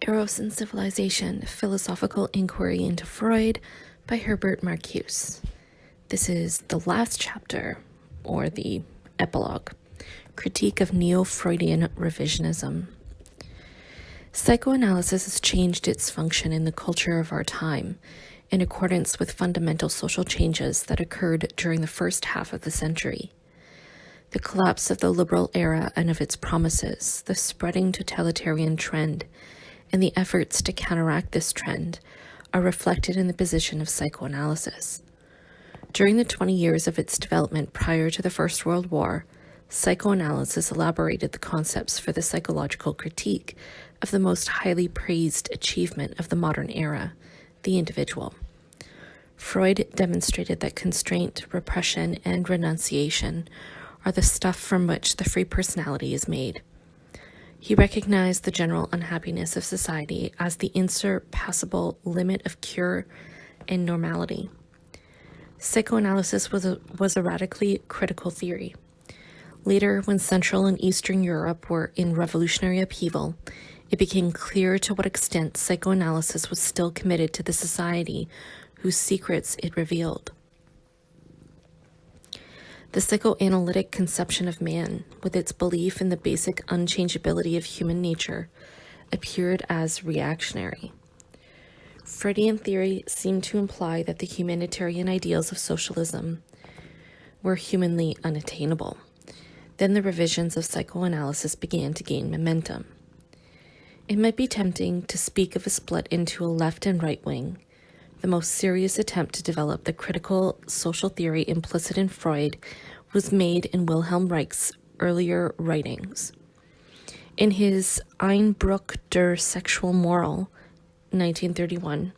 Eros and Civilization, Philosophical Inquiry into Freud by Herbert Marcuse. This is the last chapter, or the Epilogue, Critique of Neo-Freudian Revisionism. Psychoanalysis has changed its function in the culture of our time, in accordance with fundamental social changes that occurred during the first half of the century. The collapse of the liberal era and of its promises, the spreading totalitarian trend, and the efforts to counteract this trend are reflected in the position of psychoanalysis. During the 20 years of its development prior to the First World War, psychoanalysis elaborated the concepts for the psychological critique of the most highly praised achievement of the modern era, the individual. Freud demonstrated that constraint, repression, and renunciation are the stuff from which the free personality is made. He recognized the general unhappiness of society as the insurpassable limit of cure and normality. Psychoanalysis was a radically critical theory. Later, when Central and Eastern Europe were in revolutionary upheaval, it became clear to what extent psychoanalysis was still committed to the society whose secrets it revealed. The psychoanalytic conception of man, with its belief in the basic unchangeability of human nature, appeared as reactionary. Freudian theory seemed to imply that the humanitarian ideals of socialism were humanly unattainable. Then the revisions of psychoanalysis began to gain momentum. It might be tempting to speak of a split into a left and right wing. The most serious attempt to develop the critical social theory implicit in Freud was made in Wilhelm Reich's earlier writings. In his Einbruch der Sexual Moral, 1931,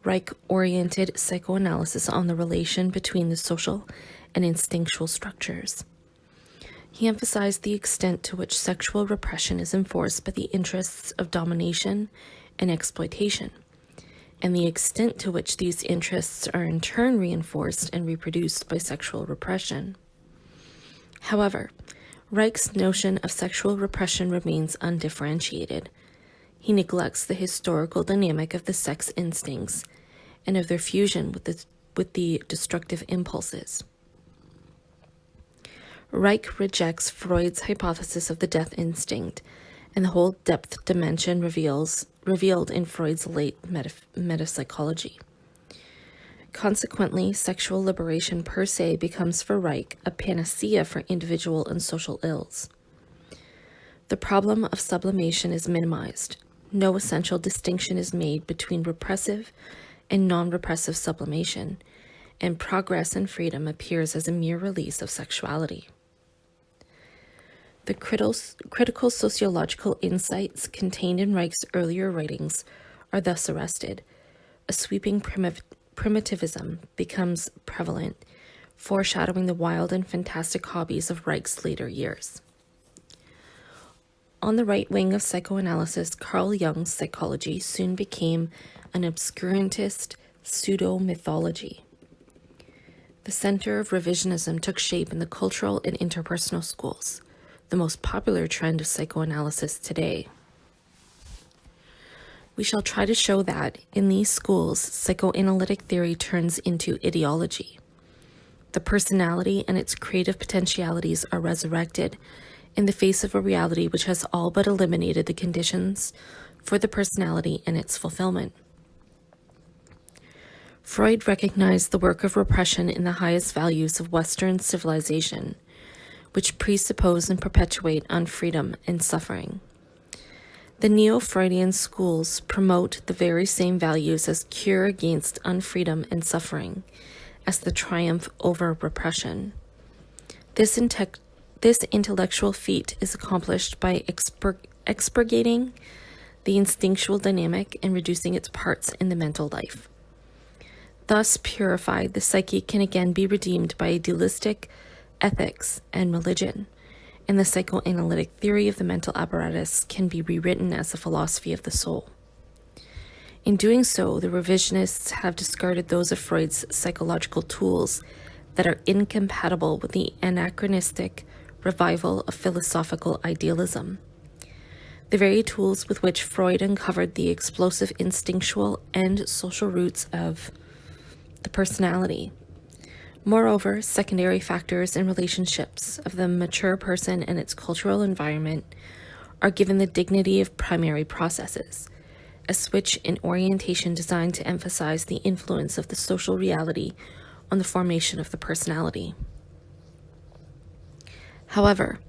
Reich oriented psychoanalysis on the relation between the social and instinctual structures. He emphasized the extent to which sexual repression is enforced by the interests of domination and exploitation, and the extent to which these interests are in turn reinforced and reproduced by sexual repression. However, Reich's notion of sexual repression remains undifferentiated. He neglects the historical dynamic of the sex instincts and of their fusion with the destructive impulses. Reich rejects Freud's hypothesis of the death instinct and the whole depth dimension revealed in Freud's late metapsychology. Consequently, sexual liberation per se becomes for Reich a panacea for individual and social ills. The problem of sublimation is minimized. No essential distinction is made between repressive and non-repressive sublimation, and progress and freedom appears as a mere release of sexuality. The critical sociological insights contained in Reich's earlier writings are thus arrested. A sweeping primitivism becomes prevalent, foreshadowing the wild and fantastic hobbies of Reich's later years. On the right wing of psychoanalysis, Carl Jung's psychology soon became an obscurantist pseudo-mythology. The center of revisionism took shape in the cultural and interpersonal schools, the most popular trend of psychoanalysis today. We shall try to show that, in these schools, psychoanalytic theory turns into ideology. The personality and its creative potentialities are resurrected in the face of a reality which has all but eliminated the conditions for the personality and its fulfillment. Freud recognized the work of repression in the highest values of Western civilization, which presuppose and perpetuate unfreedom and suffering. The Neo-Freudian schools promote the very same values as cure against unfreedom and suffering, as the triumph over repression. This intellectual feat is accomplished by expurgating the instinctual dynamic and reducing its parts in the mental life. Thus purified, the psyche can again be redeemed by idealistic ethics and religion, and the psychoanalytic theory of the mental apparatus can be rewritten as a philosophy of the soul. In doing so, the revisionists have discarded those of Freud's psychological tools that are incompatible with the anachronistic revival of philosophical idealism. the very tools with which Freud uncovered the explosive instinctual and social roots of the personality. Moreover, secondary factors and relationships of the mature person and its cultural environment are given the dignity of primary processes, a switch in orientation designed to emphasize the influence of the social reality on the formation of the personality. However,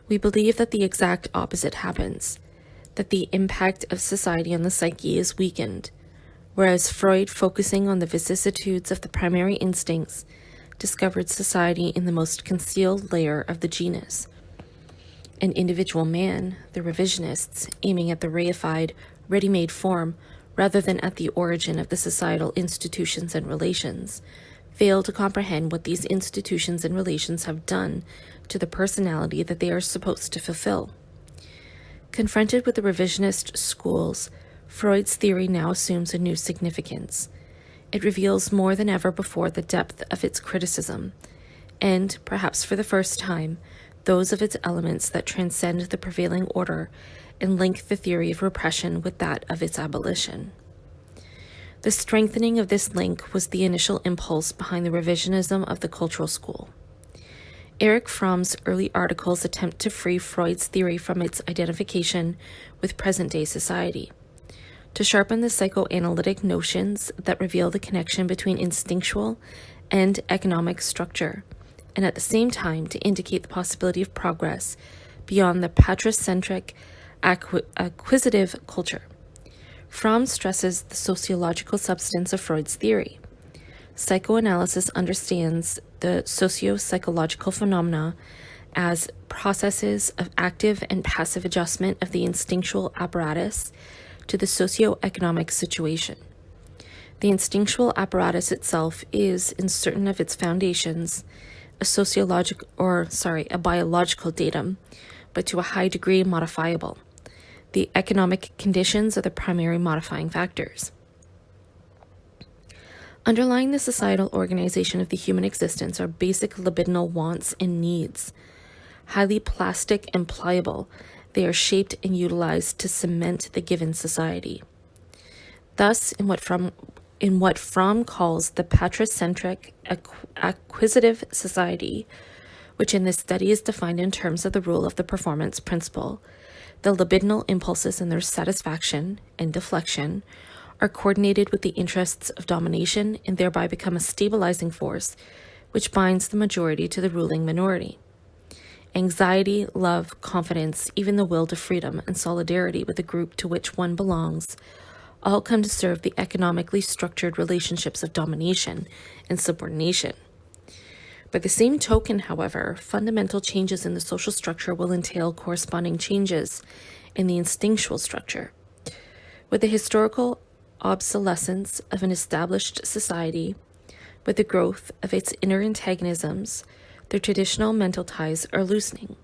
we believe that the exact opposite happens, that the impact of society on the psyche is weakened, whereas Freud, focusing on the vicissitudes of the primary instincts, discovered society in the most concealed layer of the genus. An individual man, the revisionists, aiming at the reified, ready-made form rather than at the origin of the societal institutions and relations, fail to comprehend what these institutions and relations have done to the personality that they are supposed to fulfill. Confronted with the revisionist schools, Freud's theory now assumes a new significance. It reveals more than ever before the depth of its criticism, and, perhaps for the first time, those of its elements that transcend the prevailing order and link the theory of repression with that of its abolition. The strengthening of this link was the initial impulse behind the revisionism of the cultural school. Erich Fromm's early articles attempt to free Freud's theory from its identification with present-day society, to sharpen the psychoanalytic notions that reveal the connection between instinctual and economic structure, and at the same time to indicate the possibility of progress beyond the patricentric acquisitive culture. Fromm stresses the sociological substance of Freud's theory. Psychoanalysis understands the socio-psychological phenomena as processes of active and passive adjustment of the instinctual apparatus to the socio-economic situation. The instinctual apparatus itself is, in certain of its foundations, a biological datum, but to a high degree modifiable. The economic conditions are the primary modifying factors. Underlying the societal organization of the human existence are basic libidinal wants and needs. Highly plastic and pliable, they are shaped and utilized to cement the given society. Thus, in what Fromm calls the patricentric acquisitive society, which in this study is defined in terms of the rule of the performance principle, the libidinal impulses and their satisfaction and deflection are coordinated with the interests of domination and thereby become a stabilizing force which binds the majority to the ruling minority. Anxiety, love, confidence, even the will to freedom and solidarity with the group to which one belongs all come to serve the economically structured relationships of domination and subordination. By the same token, however, fundamental changes in the social structure will entail corresponding changes in the instinctual structure. With the historical obsolescence of an established society, with the growth of its inner antagonisms, their traditional mental ties are loosening.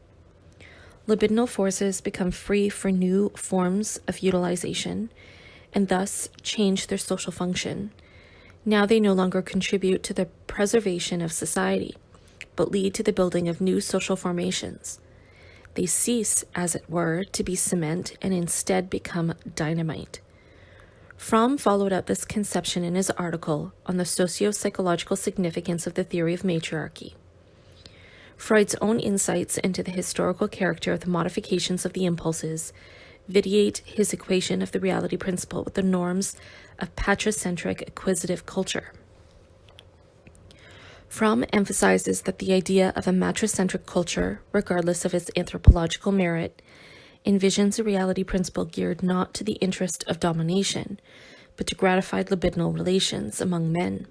Libidinal forces become free for new forms of utilization and thus change their social function. Now they no longer contribute to the preservation of society, but lead to the building of new social formations. They cease, as it were, to be cement and instead become dynamite. Fromm followed up this conception in his article on the socio-psychological significance of the theory of matriarchy. Freud's own insights into the historical character of the modifications of the impulses vitiate his equation of the reality principle with the norms of patricentric acquisitive culture. Fromm emphasizes that the idea of a matricentric culture, regardless of its anthropological merit, envisions a reality principle geared not to the interest of domination, but to gratified libidinal relations among men.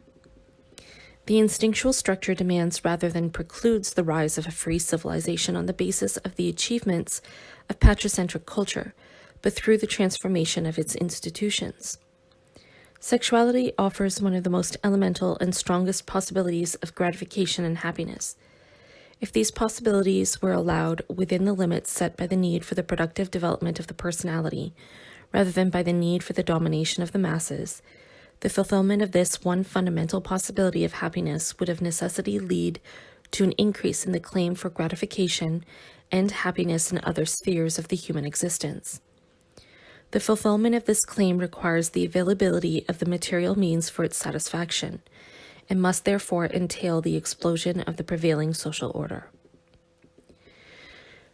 The instinctual structure demands rather than precludes the rise of a free civilization on the basis of the achievements of patricentric culture, but through the transformation of its institutions. Sexuality offers one of the most elemental and strongest possibilities of gratification and happiness. If these possibilities were allowed within the limits set by the need for the productive development of the personality, rather than by the need for the domination of the masses, the fulfillment of this one fundamental possibility of happiness would of necessity lead to an increase in the claim for gratification and happiness in other spheres of the human existence. The fulfillment of this claim requires the availability of the material means for its satisfaction, and must therefore entail the explosion of the prevailing social order.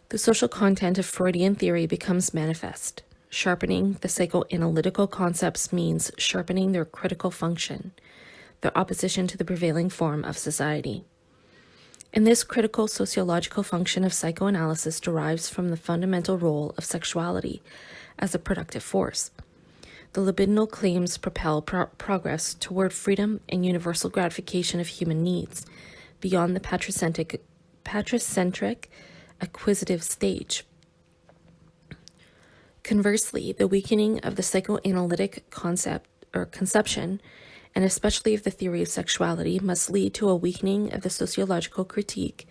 The social content of Freudian theory becomes manifest. Sharpening the psychoanalytical concepts means sharpening their critical function, their opposition to the prevailing form of society. And this critical sociological function of psychoanalysis derives from the fundamental role of sexuality as a productive force. The libidinal claims propel progress toward freedom and universal gratification of human needs beyond the patricentric acquisitive stage. Conversely, the weakening of the psychoanalytic conception, and especially of the theory of sexuality, must lead to a weakening of the sociological critique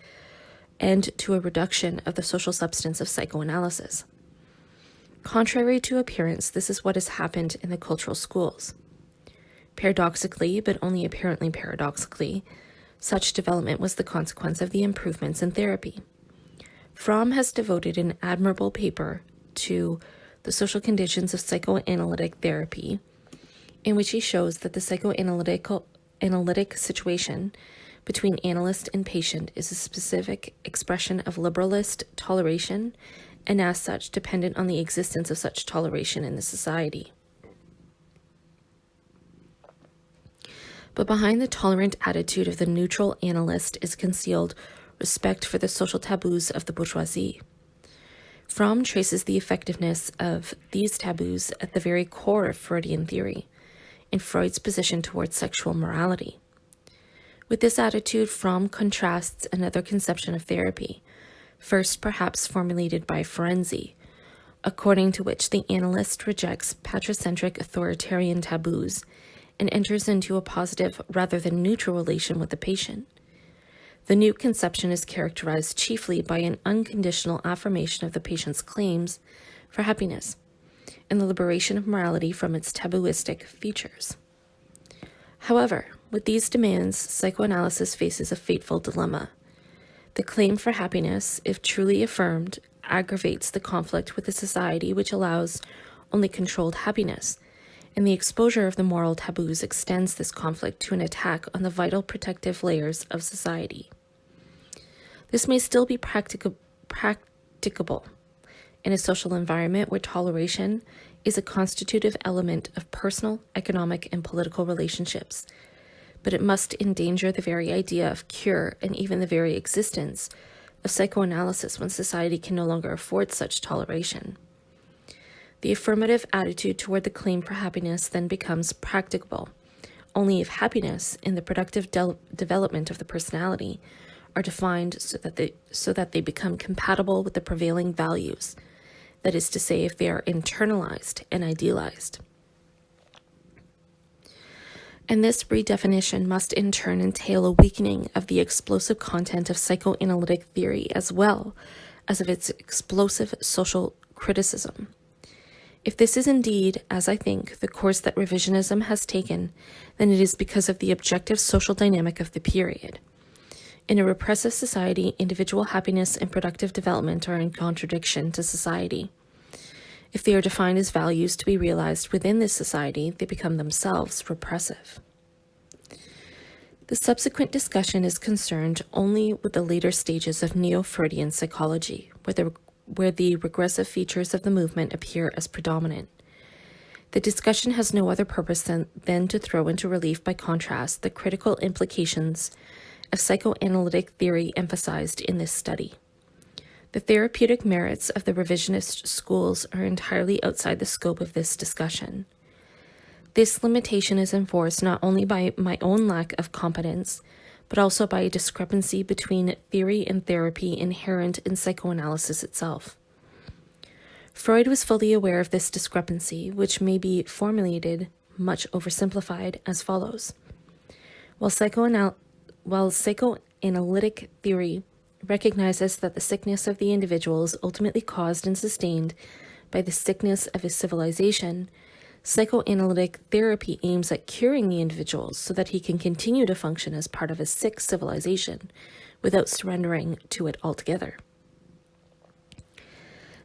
and to a reduction of the social substance of psychoanalysis. Contrary to appearance, this is what has happened in the cultural schools. Paradoxically, but only apparently paradoxically, such development was the consequence of the improvements in therapy. Fromm has devoted an admirable paper to the social conditions of psychoanalytic therapy, in which he shows that the psychoanalytic situation between analyst and patient is a specific expression of liberalist toleration, and as such dependent on the existence of such toleration in the society. But behind the tolerant attitude of the neutral analyst is concealed respect for the social taboos of the bourgeoisie. Fromm traces the effectiveness of these taboos at the very core of Freudian theory, in Freud's position towards sexual morality. With this attitude, Fromm contrasts another conception of therapy, first perhaps formulated by Ferenczi, according to which the analyst rejects patricentric authoritarian taboos and enters into a positive rather than neutral relation with the patient. The new conception is characterized chiefly by an unconditional affirmation of the patient's claims for happiness and the liberation of morality from its tabooistic features. However, with these demands, psychoanalysis faces a fateful dilemma. The claim for happiness, if truly affirmed, aggravates the conflict with a society which allows only controlled happiness, and the exposure of the moral taboos extends this conflict to an attack on the vital protective layers of society. This may still be practicable in a social environment where toleration is a constitutive element of personal, economic, and political relationships, but it must endanger the very idea of cure and even the very existence of psychoanalysis when society can no longer afford such toleration. The affirmative attitude toward the claim for happiness then becomes practicable only if happiness and the productive development of the personality are defined so that they become compatible with the prevailing values, that is to say, if they are internalized and idealized. And this redefinition must in turn entail a weakening of the explosive content of psychoanalytic theory as well as of its explosive social criticism. If this is indeed, as I think, the course that revisionism has taken, then it is because of the objective social dynamic of the period. In a repressive society, individual happiness and productive development are in contradiction to society. If they are defined as values to be realized within this society, they become themselves repressive. The subsequent discussion is concerned only with the later stages of neo-Freudian psychology, where the regressive features of the movement appear as predominant. The discussion has no other purpose than to throw into relief by contrast the critical implications of psychoanalytic theory emphasized in this study. The therapeutic merits of the revisionist schools are entirely outside the scope of this discussion. This limitation is enforced not only by my own lack of competence, but also by a discrepancy between theory and therapy inherent in psychoanalysis itself. Freud was fully aware of this discrepancy, which may be formulated, much oversimplified, as follows. While psychoanalytic theory recognizes that the sickness of the individual is ultimately caused and sustained by the sickness of his civilization, psychoanalytic therapy aims at curing the individual so that he can continue to function as part of a sick civilization without surrendering to it altogether.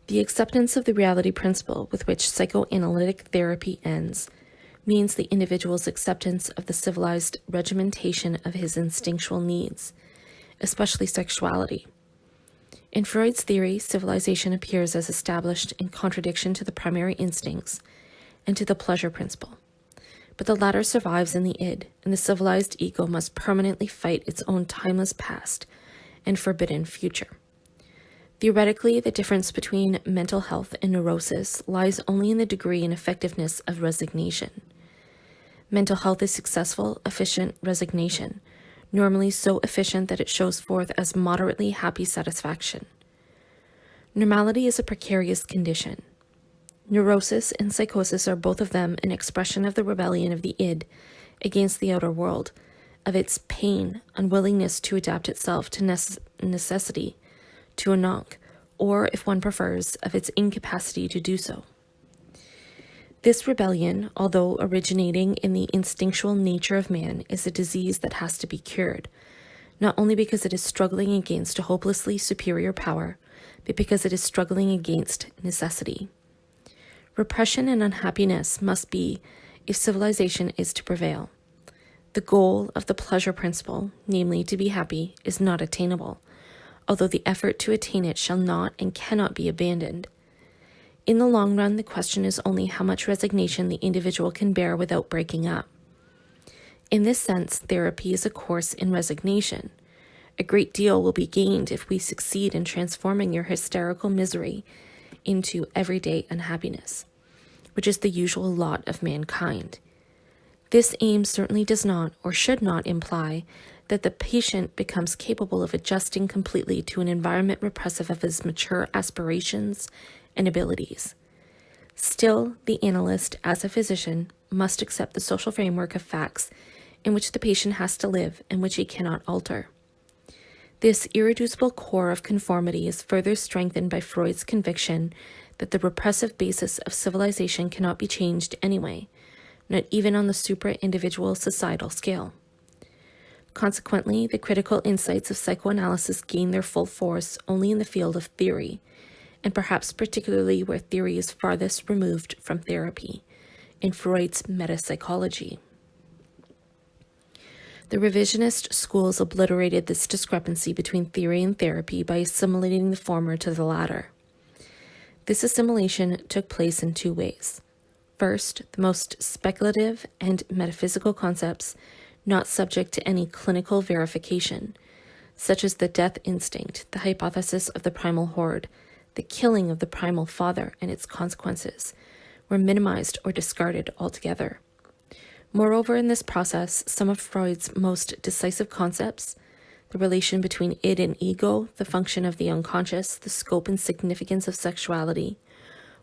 The acceptance of the reality principle with which psychoanalytic therapy ends means the individual's acceptance of the civilized regimentation of his instinctual needs, especially sexuality. In Freud's theory, civilization appears as established in contradiction to the primary instincts and to the pleasure principle. But the latter survives in the id, and the civilized ego must permanently fight its own timeless past and forbidden future. Theoretically, the difference between mental health and neurosis lies only in the degree and effectiveness of resignation. Mental health is successful, efficient resignation, normally so efficient that it shows forth as moderately happy satisfaction. Normality is a precarious condition. Neurosis and psychosis are both of them an expression of the rebellion of the id against the outer world, of its pain, unwillingness to adapt itself to necessity, to a knock, or, if one prefers, of its incapacity to do so. This rebellion, although originating in the instinctual nature of man, is a disease that has to be cured, not only because it is struggling against a hopelessly superior power, but because it is struggling against necessity. Repression and unhappiness must be, if civilization is to prevail. The goal of the pleasure principle, namely to be happy, is not attainable, although the effort to attain it shall not and cannot be abandoned. In the long run, the question is only how much resignation the individual can bear without breaking up. In this sense, therapy is a course in resignation. A great deal will be gained if we succeed in transforming your hysterical misery into everyday unhappiness, which is the usual lot of mankind. This aim certainly does not or should not imply that the patient becomes capable of adjusting completely to an environment repressive of his mature aspirations and abilities. Still, the analyst, as a physician, must accept the social framework of facts in which the patient has to live and which he cannot alter. This irreducible core of conformity is further strengthened by Freud's conviction that the repressive basis of civilization cannot be changed anyway, not even on the supra-individual societal scale. Consequently, the critical insights of psychoanalysis gain their full force only in the field of theory, and perhaps particularly where theory is farthest removed from therapy, in Freud's metapsychology. The revisionist schools obliterated this discrepancy between theory and therapy by assimilating the former to the latter. This assimilation took place in two ways. First, the most speculative and metaphysical concepts not subject to any clinical verification, such as the death instinct, the hypothesis of the primal horde, the killing of the primal father and its consequences, were minimized or discarded altogether. Moreover, in this process, some of Freud's most decisive concepts, the relation between id and ego, the function of the unconscious, the scope and significance of sexuality,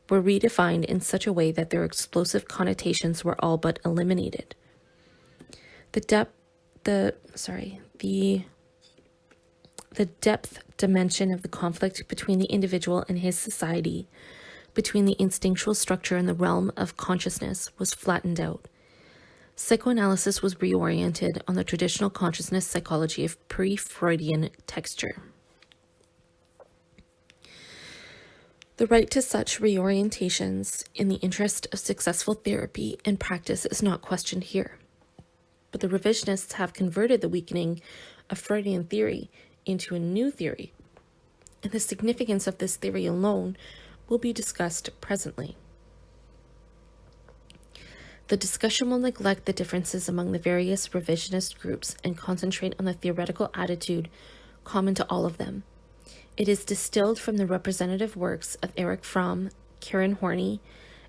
were redefined in such a way that their explosive connotations were all but eliminated. The depth dimension of the conflict between the individual and his society, between the instinctual structure and the realm of consciousness, was flattened out. Psychoanalysis was reoriented on the traditional consciousness psychology of pre-Freudian texture. The right to such reorientations in the interest of successful therapy and practice is not questioned here. But the revisionists have converted the weakening of Freudian theory into a new theory, and the significance of this theory alone will be discussed presently. The discussion will neglect the differences among the various revisionist groups and concentrate on the theoretical attitude common to all of them. It is distilled from the representative works of Erich Fromm, Karen Horney,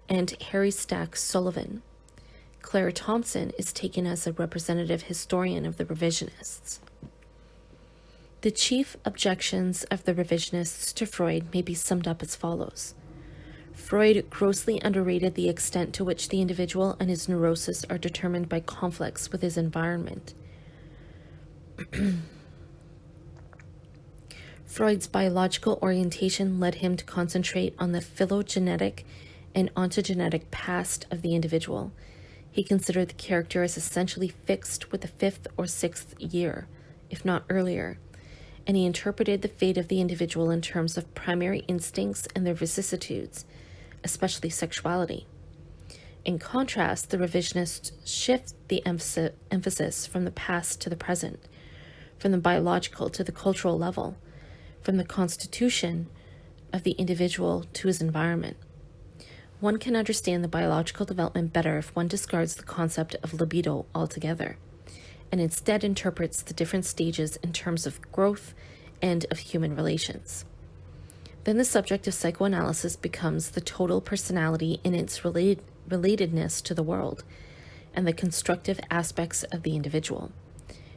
and Harry Stack Sullivan. Claire Thompson is taken as a representative historian of the revisionists. The chief objections of the revisionists to Freud may be summed up as follows. Freud grossly underrated the extent to which the individual and his neurosis are determined by conflicts with his environment. Freud's biological orientation led him to concentrate on the phylogenetic and ontogenetic past of the individual. He considered the character as essentially fixed with the 5th or 6th year, if not earlier, and he interpreted the fate of the individual in terms of primary instincts and their vicissitudes, especially sexuality. In contrast, the revisionists shift the emphasis from the past to the present, from the biological to the cultural level, from the constitution of the individual to his environment. One can understand the biological development better if one discards the concept of libido altogether, and instead interprets the different stages in terms of growth and of human relations. Then the subject of psychoanalysis becomes the total personality in its relatedness to the world, and the constructive aspects of the individual.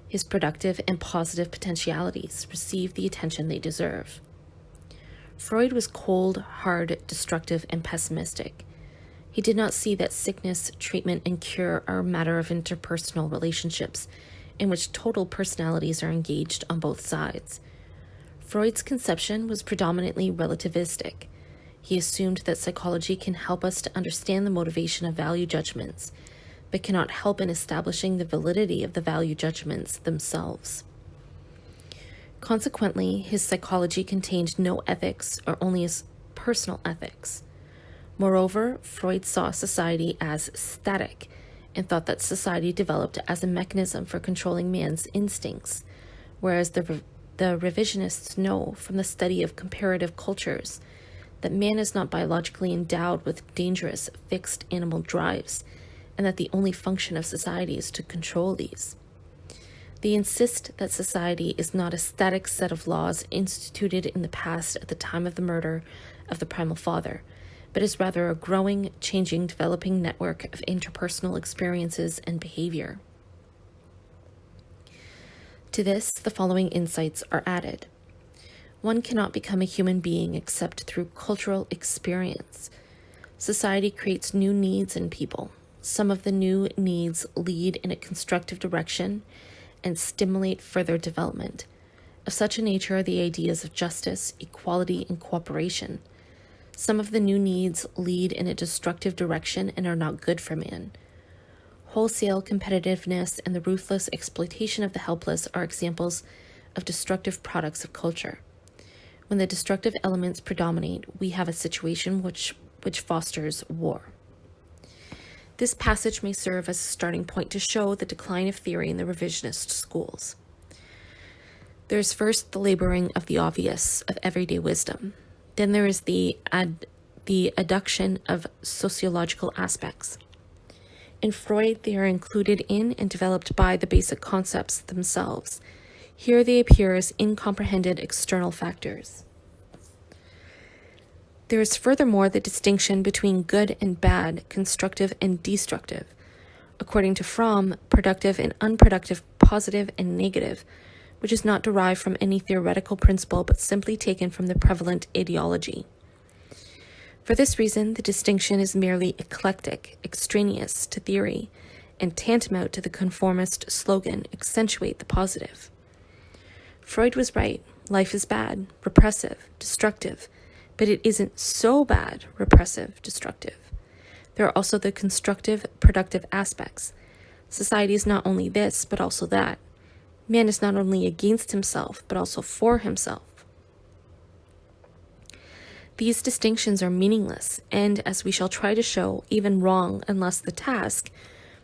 His productive and positive potentialities receive the attention they deserve. Freud was cold, hard, destructive, and pessimistic. He did not see that sickness, treatment, and cure are a matter of interpersonal relationships in which total personalities are engaged on both sides. Freud's conception was predominantly relativistic. He assumed that psychology can help us to understand the motivation of value judgments, but cannot help in establishing the validity of the value judgments themselves. Consequently, his psychology contained no ethics or only his personal ethics. Moreover, Freud saw society as static and thought that society developed as a mechanism for controlling man's instincts, whereas the revisionists know from the study of comparative cultures that man is not biologically endowed with dangerous, fixed animal drives, and that the only function of society is to control these. They insist that society is not a static set of laws instituted in the past at the time of the murder of the primal father, but is rather a growing, changing, developing network of interpersonal experiences and behavior. To this, the following insights are added. One cannot become a human being except through cultural experience. Society creates new needs in people. Some of the new needs lead in a constructive direction and stimulate further development. Of such a nature are the ideas of justice, equality, and cooperation. Some of the new needs lead in a destructive direction and are not good for man. Wholesale competitiveness and the ruthless exploitation of the helpless are examples of destructive products of culture. When the destructive elements predominate, we have a situation which fosters war. This passage may serve as a starting point to show the decline of theory in the revisionist schools. There is first the laboring of the obvious, of everyday wisdom. Then there is the adduction of sociological aspects. In Freud, they are included in and developed by the basic concepts themselves. Here they appear as incomprehended external factors. There is furthermore the distinction between good and bad, constructive and destructive. According to Fromm, productive and unproductive, positive and negative, which is not derived from any theoretical principle but simply taken from the prevalent ideology. For this reason, the distinction is merely eclectic, extraneous to theory, and tantamount to the conformist slogan, accentuate the positive. Freud was right. Life is bad, repressive, destructive, but it isn't so bad, repressive, destructive. There are also the constructive, productive aspects. Society is not only this, but also that. Man is not only against himself, but also for himself. These distinctions are meaningless, and, as we shall try to show, even wrong unless the task,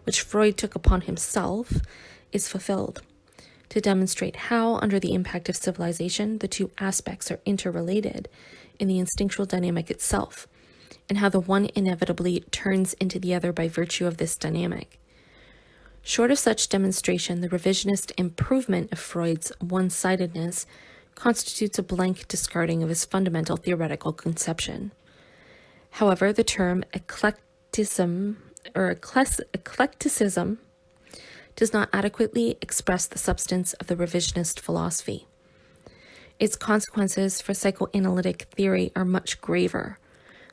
which Freud took upon himself, is fulfilled. To demonstrate how, under the impact of civilization, the two aspects are interrelated in the instinctual dynamic itself, and how the one inevitably turns into the other by virtue of this dynamic. Short of such demonstration, the revisionist improvement of Freud's one-sidedness constitutes a blank discarding of his fundamental theoretical conception. However, the term eclecticism does not adequately express the substance of the revisionist philosophy. Its consequences for psychoanalytic theory are much graver.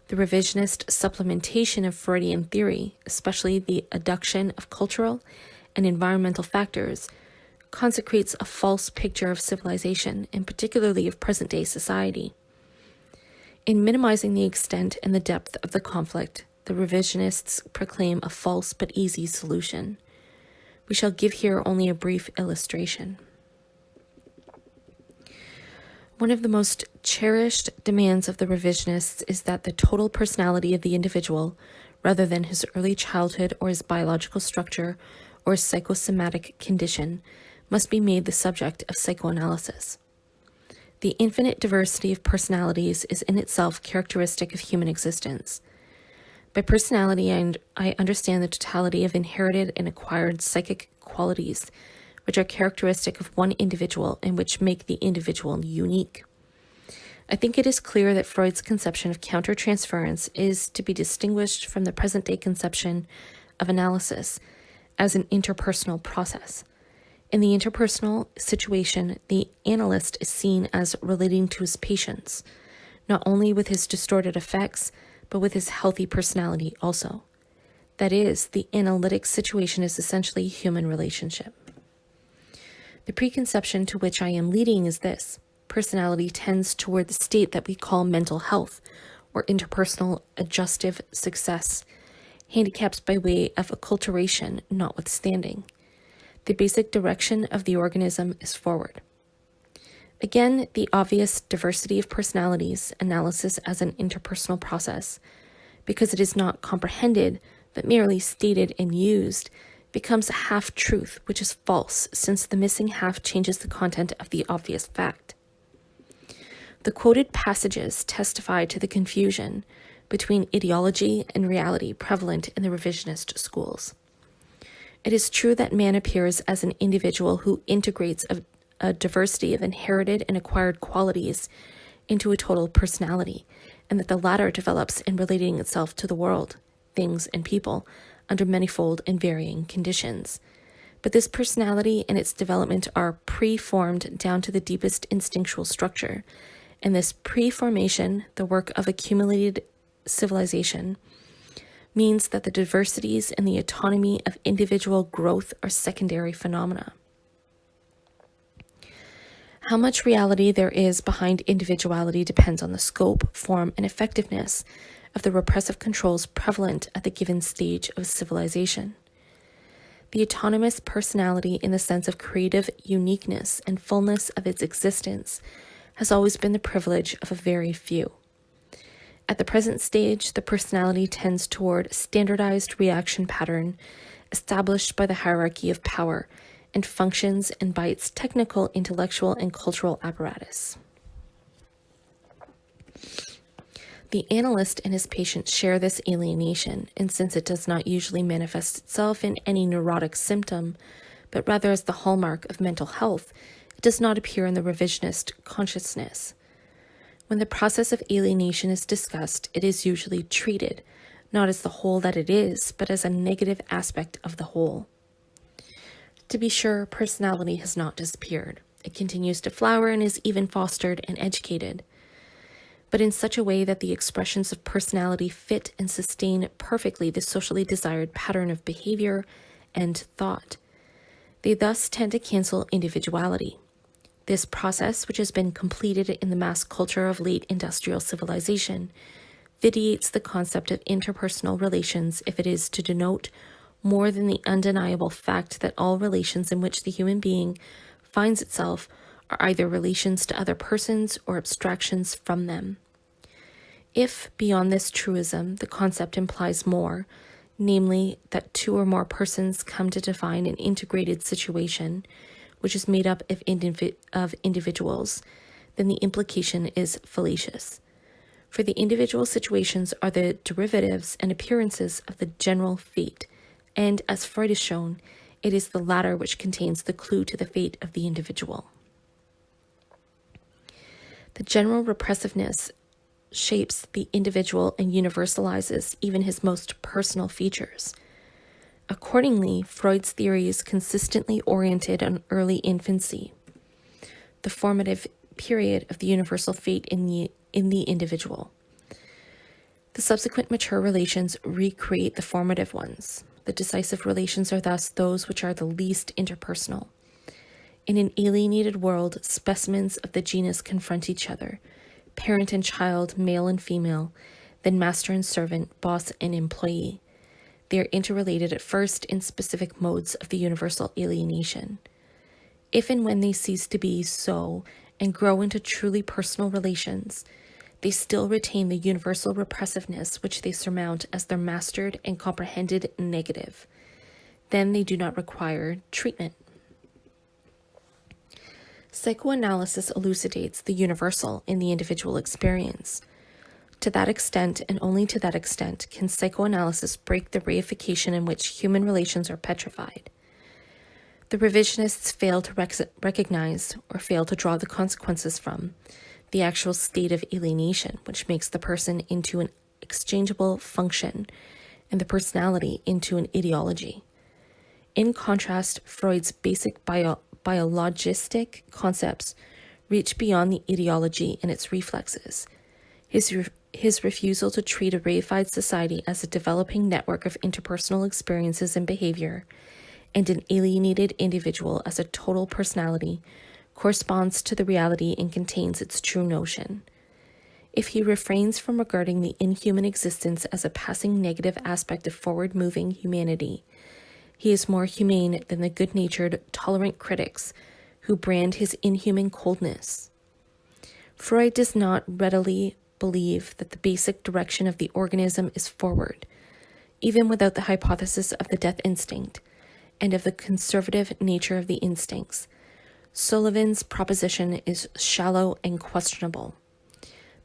The revisionist supplementation of Freudian theory, especially the adduction of cultural and environmental factors, consecrates a false picture of civilization, and particularly of present-day society. In minimizing the extent and the depth of the conflict, the revisionists proclaim a false but easy solution. We shall give here only a brief illustration. One of the most cherished demands of the revisionists is that the total personality of the individual, rather than his early childhood or his biological structure or his psychosomatic condition, must be made the subject of psychoanalysis. The infinite diversity of personalities is in itself characteristic of human existence. By personality, I understand the totality of inherited and acquired psychic qualities, which are characteristic of one individual and which make the individual unique. I think it is clear that Freud's conception of countertransference is to be distinguished from the present-day conception of analysis as an interpersonal process. In the interpersonal situation, the analyst is seen as relating to his patients, not only with his distorted effects, but with his healthy personality also. That is, the analytic situation is essentially a human relationship. The preconception to which I am leading is this: personality tends toward the state that we call mental health, or interpersonal adjustive success, handicaps by way of acculturation notwithstanding. The basic direction of the organism is forward. Again, the obvious diversity of personalities, analysis as an interpersonal process, because it is not comprehended, but merely stated and used, becomes a half-truth, which is false, since the missing half changes the content of the obvious fact. The quoted passages testify to the confusion between ideology and reality prevalent in the revisionist schools. It is true that man appears as an individual who integrates a diversity of inherited and acquired qualities into a total personality, and that the latter develops in relating itself to the world, things, and people under manifold and varying conditions. But this personality and its development are pre-formed down to the deepest instinctual structure, and this pre-formation, the work of accumulated civilization, means that the diversities and the autonomy of individual growth are secondary phenomena. How much reality there is behind individuality depends on the scope, form, and effectiveness of the repressive controls prevalent at the given stage of civilization. The autonomous personality, in the sense of creative uniqueness and fullness of its existence, has always been the privilege of a very few. At the present stage, the personality tends toward a standardized reaction pattern established by the hierarchy of power and functions and by its technical, intellectual, and cultural apparatus. The analyst and his patient share this alienation, and since it does not usually manifest itself in any neurotic symptom, but rather as the hallmark of mental health, it does not appear in the revisionist consciousness. When the process of alienation is discussed, it is usually treated, not as the whole that it is, but as a negative aspect of the whole. To be sure, personality has not disappeared. It continues to flower and is even fostered and educated, but in such a way that the expressions of personality fit and sustain perfectly the socially desired pattern of behavior and thought. They thus tend to cancel individuality. This process, which has been completed in the mass culture of late industrial civilization, vitiates the concept of interpersonal relations if it is to denote more than the undeniable fact that all relations in which the human being finds itself are either relations to other persons or abstractions from them. If, beyond this truism, the concept implies more, namely that two or more persons come to define an integrated situation, which is made up of individuals, then the implication is fallacious. For the individual situations are the derivatives and appearances of the general fate, and, as Freud has shown, it is the latter which contains the clue to the fate of the individual. The general repressiveness shapes the individual and universalizes even his most personal features. Accordingly, Freud's theory is consistently oriented on early infancy, the formative period of the universal fate in the individual. The subsequent mature relations recreate the formative ones. The decisive relations are thus those which are the least interpersonal. In an alienated world, specimens of the genus confront each other, parent and child, male and female, then master and servant, boss and employee. They are interrelated at first in specific modes of the universal alienation. If and when they cease to be so, and grow into truly personal relations, they still retain the universal repressiveness which they surmount as their mastered and comprehended negative. Then they do not require treatment. Psychoanalysis elucidates the universal in the individual experience. To that extent, and only to that extent, can psychoanalysis break the reification in which human relations are petrified. The revisionists fail to recognize or fail to draw the consequences from the actual state of alienation, which makes the person into an exchangeable function and the personality into an ideology. In contrast, Freud's basic biologistic concepts reach beyond the ideology and its reflexes. His refusal to treat a reified society as a developing network of interpersonal experiences and behavior, and an alienated individual as a total personality, corresponds to the reality and contains its true notion. If he refrains from regarding the inhuman existence as a passing negative aspect of forward-moving humanity, he is more humane than the good-natured, tolerant critics who brand his inhuman coldness. Freud does not readily believe that the basic direction of the organism is forward, even without the hypothesis of the death instinct and of the conservative nature of the instincts. Sullivan's proposition is shallow and questionable.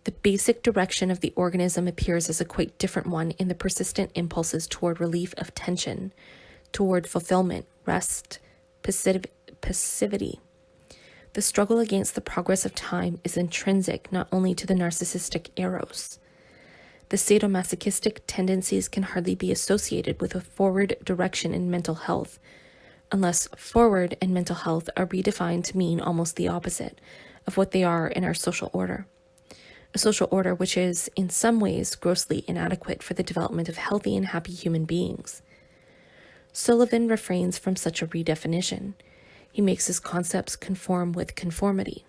The basic direction of the organism appears as a quite different one in the persistent impulses toward relief of tension, toward fulfillment, rest, passivity. The struggle against the progress of time is intrinsic not only to the narcissistic Eros. The sadomasochistic tendencies can hardly be associated with a forward direction in mental health, unless forward and mental health are redefined to mean almost the opposite of what they are in our social order. A social order which is, in some ways, grossly inadequate for the development of healthy and happy human beings. Sullivan refrains from such a redefinition. He makes his concepts conform with conformity.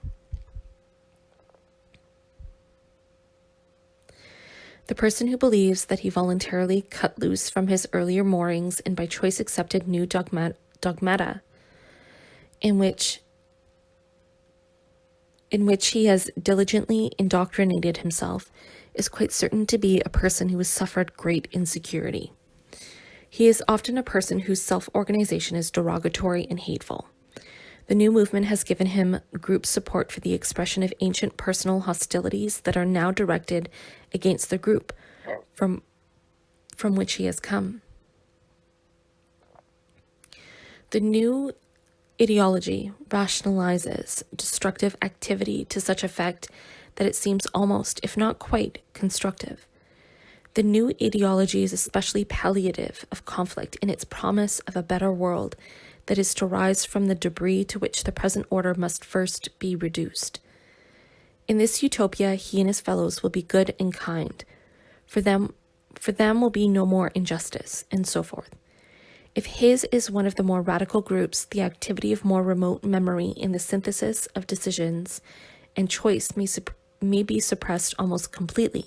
The person who believes that he voluntarily cut loose from his earlier moorings and by choice accepted new dogmata in which he has diligently indoctrinated himself is quite certain to be a person who has suffered great insecurity. He is often a person whose self-organization is derogatory and hateful. The new movement has given him group support for the expression of ancient personal hostilities that are now directed against the group from which he has come. The new ideology rationalizes destructive activity to such effect that it seems almost, if not quite, constructive. The new ideology is especially palliative of conflict in its promise of a better world that is to rise from the debris to which the present order must first be reduced. In this utopia, he and his fellows will be good and kind. For them will be no more injustice, and so forth. If his is one of the more radical groups, the activity of more remote memory in the synthesis of decisions and choice may be suppressed almost completely,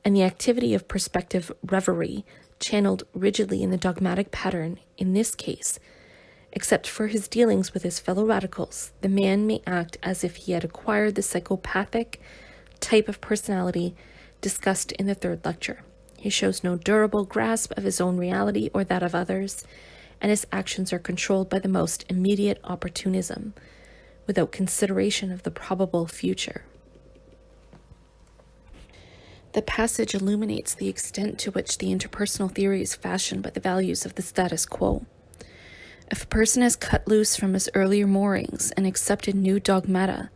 and the activity of perspective reverie channeled rigidly in the dogmatic pattern. In this case, except for his dealings with his fellow radicals, the man may act as if he had acquired the psychopathic type of personality discussed in the third lecture. He shows no durable grasp of his own reality or that of others, and his actions are controlled by the most immediate opportunism, without consideration of the probable future. The passage illuminates the extent to which the interpersonal theory is fashioned by the values of the status quo. If a person has cut loose from his earlier moorings and accepted new dogmata,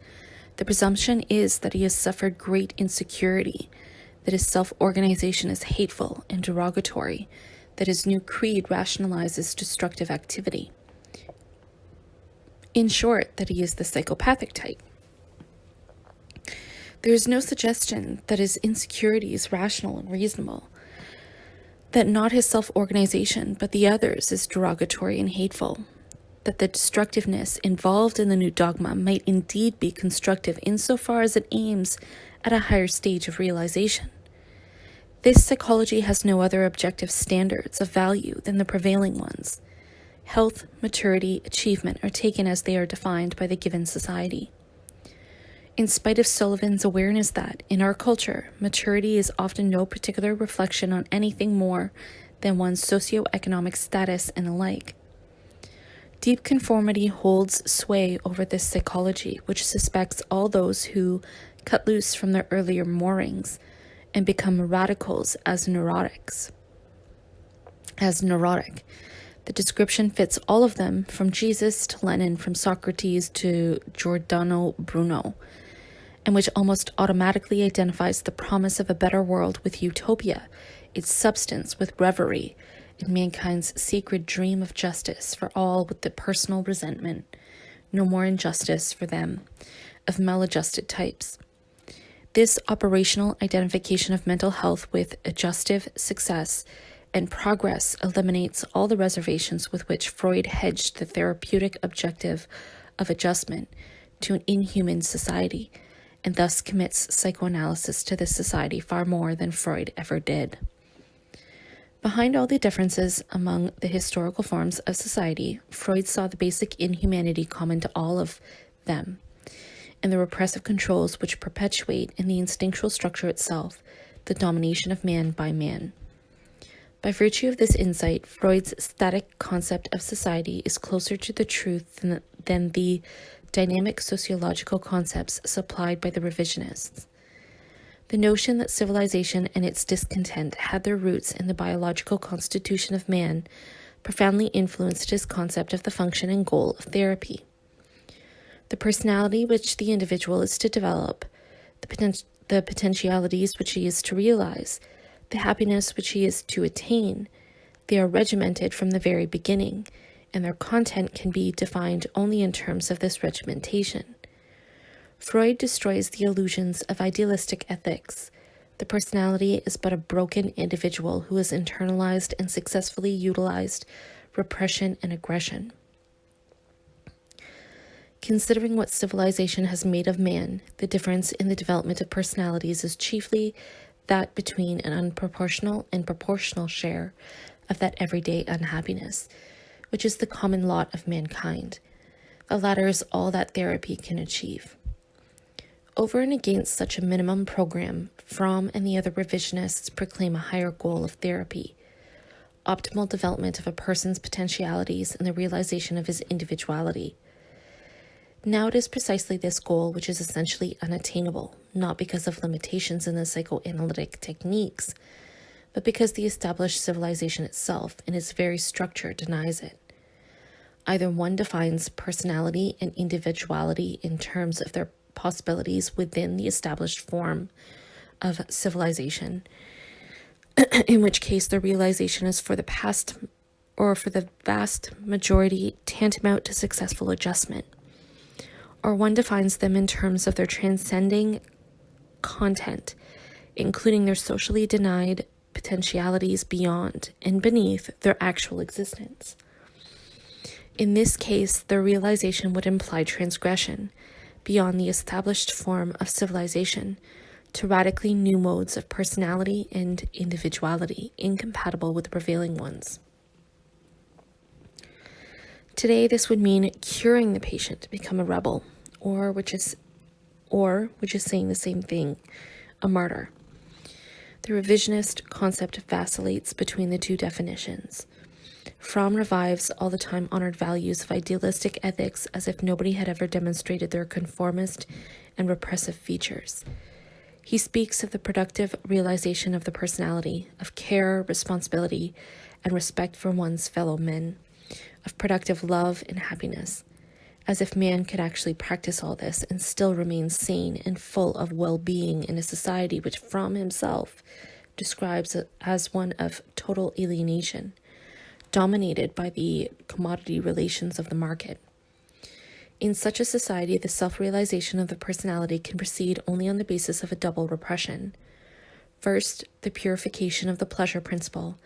the presumption is that he has suffered great insecurity, that his self-organization is hateful and derogatory, that his new creed rationalizes destructive activity. In short, that he is the psychopathic type. There is no suggestion that his insecurity is rational and reasonable, that not his self-organization, but the others is derogatory and hateful, that the destructiveness involved in the new dogma might indeed be constructive insofar as it aims at a higher stage of realization. This psychology has no other objective standards of value than the prevailing ones. Health, maturity, achievement are taken as they are defined by the given society. In spite of Sullivan's awareness that, in our culture, maturity is often no particular reflection on anything more than one's socioeconomic status and the like. Deep conformity holds sway over this psychology, which suspects all those who cut loose from their earlier moorings and become radicals as neurotic. The description fits all of them, from Jesus to Lenin, from Socrates to Giordano Bruno, and which almost automatically identifies the promise of a better world with utopia, its substance with reverie, and mankind's sacred dream of justice for all with the personal resentment, no more injustice for them, of maladjusted types. This operational identification of mental health with adjustive success and progress eliminates all the reservations with which Freud hedged the therapeutic objective of adjustment to an inhuman society, and thus commits psychoanalysis to this society far more than Freud ever did. Behind all the differences among the historical forms of society, Freud saw the basic inhumanity common to all of them, and the repressive controls which perpetuate in the instinctual structure itself the domination of man by man. By virtue of this insight, Freud's static concept of society is closer to the truth than the dynamic sociological concepts supplied by the revisionists. The notion that civilization and its discontent had their roots in the biological constitution of man profoundly influenced his concept of the function and goal of therapy. The personality which the individual is to develop, the potentialities which he is to realize, the happiness which he is to attain, they are regimented from the very beginning, and their content can be defined only in terms of this regimentation. Freud destroys the illusions of idealistic ethics. The personality is but a broken individual who has internalized and successfully utilized repression and aggression. Considering what civilization has made of man, the difference in the development of personalities is chiefly that between an unproportional and proportional share of that everyday unhappiness, which is the common lot of mankind. The latter is all that therapy can achieve. Over and against such a minimum program, Fromm and the other revisionists proclaim a higher goal of therapy: optimal development of a person's potentialities and the realization of his individuality. Now it is precisely this goal which is essentially unattainable, not because of limitations in the psychoanalytic techniques, but because the established civilization itself, in its very structure, denies it. Either one defines personality and individuality in terms of their possibilities within the established form of civilization, in which case the realization is for the past or for the vast majority tantamount to successful adjustment, or one defines them in terms of their transcending content, including their socially denied potentialities beyond and beneath their actual existence. In this case, their realization would imply transgression beyond the established form of civilization to radically new modes of personality and individuality incompatible with the prevailing ones. Today, this would mean curing the patient to become a rebel, or which is saying the same thing, a martyr. The revisionist concept vacillates between the two definitions. Fromm revives all the time honored values of idealistic ethics as if nobody had ever demonstrated their conformist and repressive features. He speaks of the productive realization of the personality, of care, responsibility, and respect for one's fellow men, of productive love and happiness, as if man could actually practice all this and still remain sane and full of well-being in a society which Fromm himself describes as one of total alienation, dominated by the commodity relations of the market. In such a society, the self-realization of the personality can proceed only on the basis of a double repression. First, the purification of the pleasure principle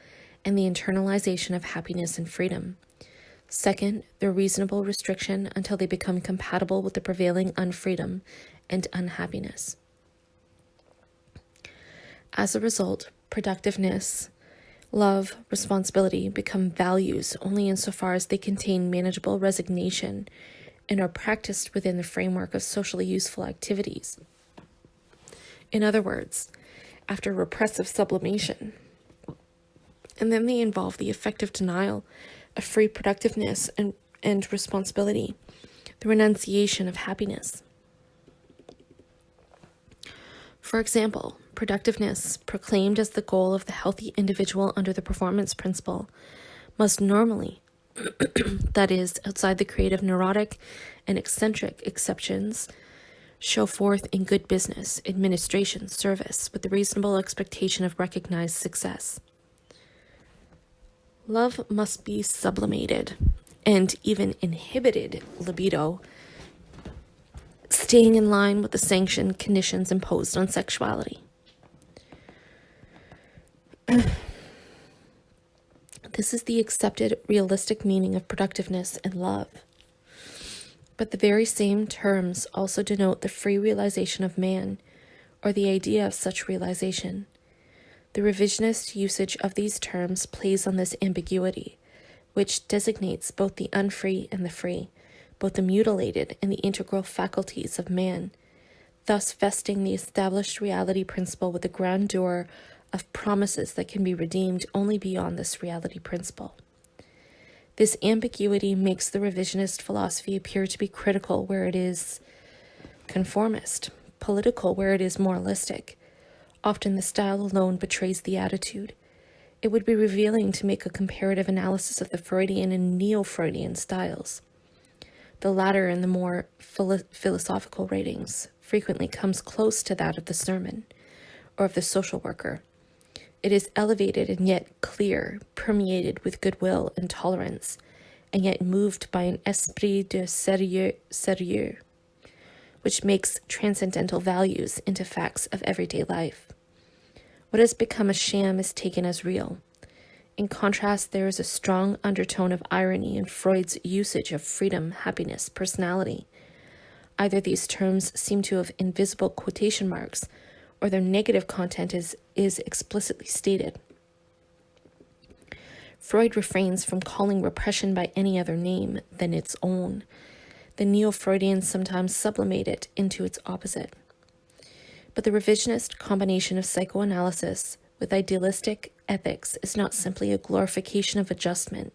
and the internalization of happiness and freedom. Second, their reasonable restriction until they become compatible with the prevailing unfreedom and unhappiness. As a result, productiveness, love, responsibility become values only insofar as they contain manageable resignation and are practiced within the framework of socially useful activities. In other words, after repressive sublimation. And then they involve the effective denial of free productiveness and responsibility, the renunciation of happiness. For example, productiveness, proclaimed as the goal of the healthy individual under the performance principle, must normally, that is, outside the creative neurotic and eccentric exceptions, show forth in good business, administration, service, with the reasonable expectation of recognized success. Love must be sublimated and even inhibited libido, staying in line with the sanctioned conditions imposed on sexuality. This is the accepted realistic meaning of productiveness and love. But the very same terms also denote the free realization of man, or the idea of such realization. The revisionist usage of these terms plays on this ambiguity, which designates both the unfree and the free, both the mutilated and the integral faculties of man, thus vesting the established reality principle with the grandeur of promises that can be redeemed only beyond this reality principle. This ambiguity makes the revisionist philosophy appear to be critical where it is conformist, political where it is moralistic. Often the style alone betrays the attitude. It would be revealing to make a comparative analysis of the Freudian and neo-Freudian styles. The latter, in the more philosophical writings, frequently comes close to that of the sermon or of the social worker. It is elevated and yet clear, permeated with goodwill and tolerance, and yet moved by an esprit de sérieux, which makes transcendental values into facts of everyday life. What has become a sham is taken as real. In contrast, there is a strong undertone of irony in Freud's usage of freedom, happiness, personality. Either these terms seem to have invisible quotation marks, or their negative content is explicitly stated. Freud refrains from calling repression by any other name than its own. The neo-Freudians sometimes sublimate it into its opposite. But the revisionist combination of psychoanalysis with idealistic ethics is not simply a glorification of adjustment.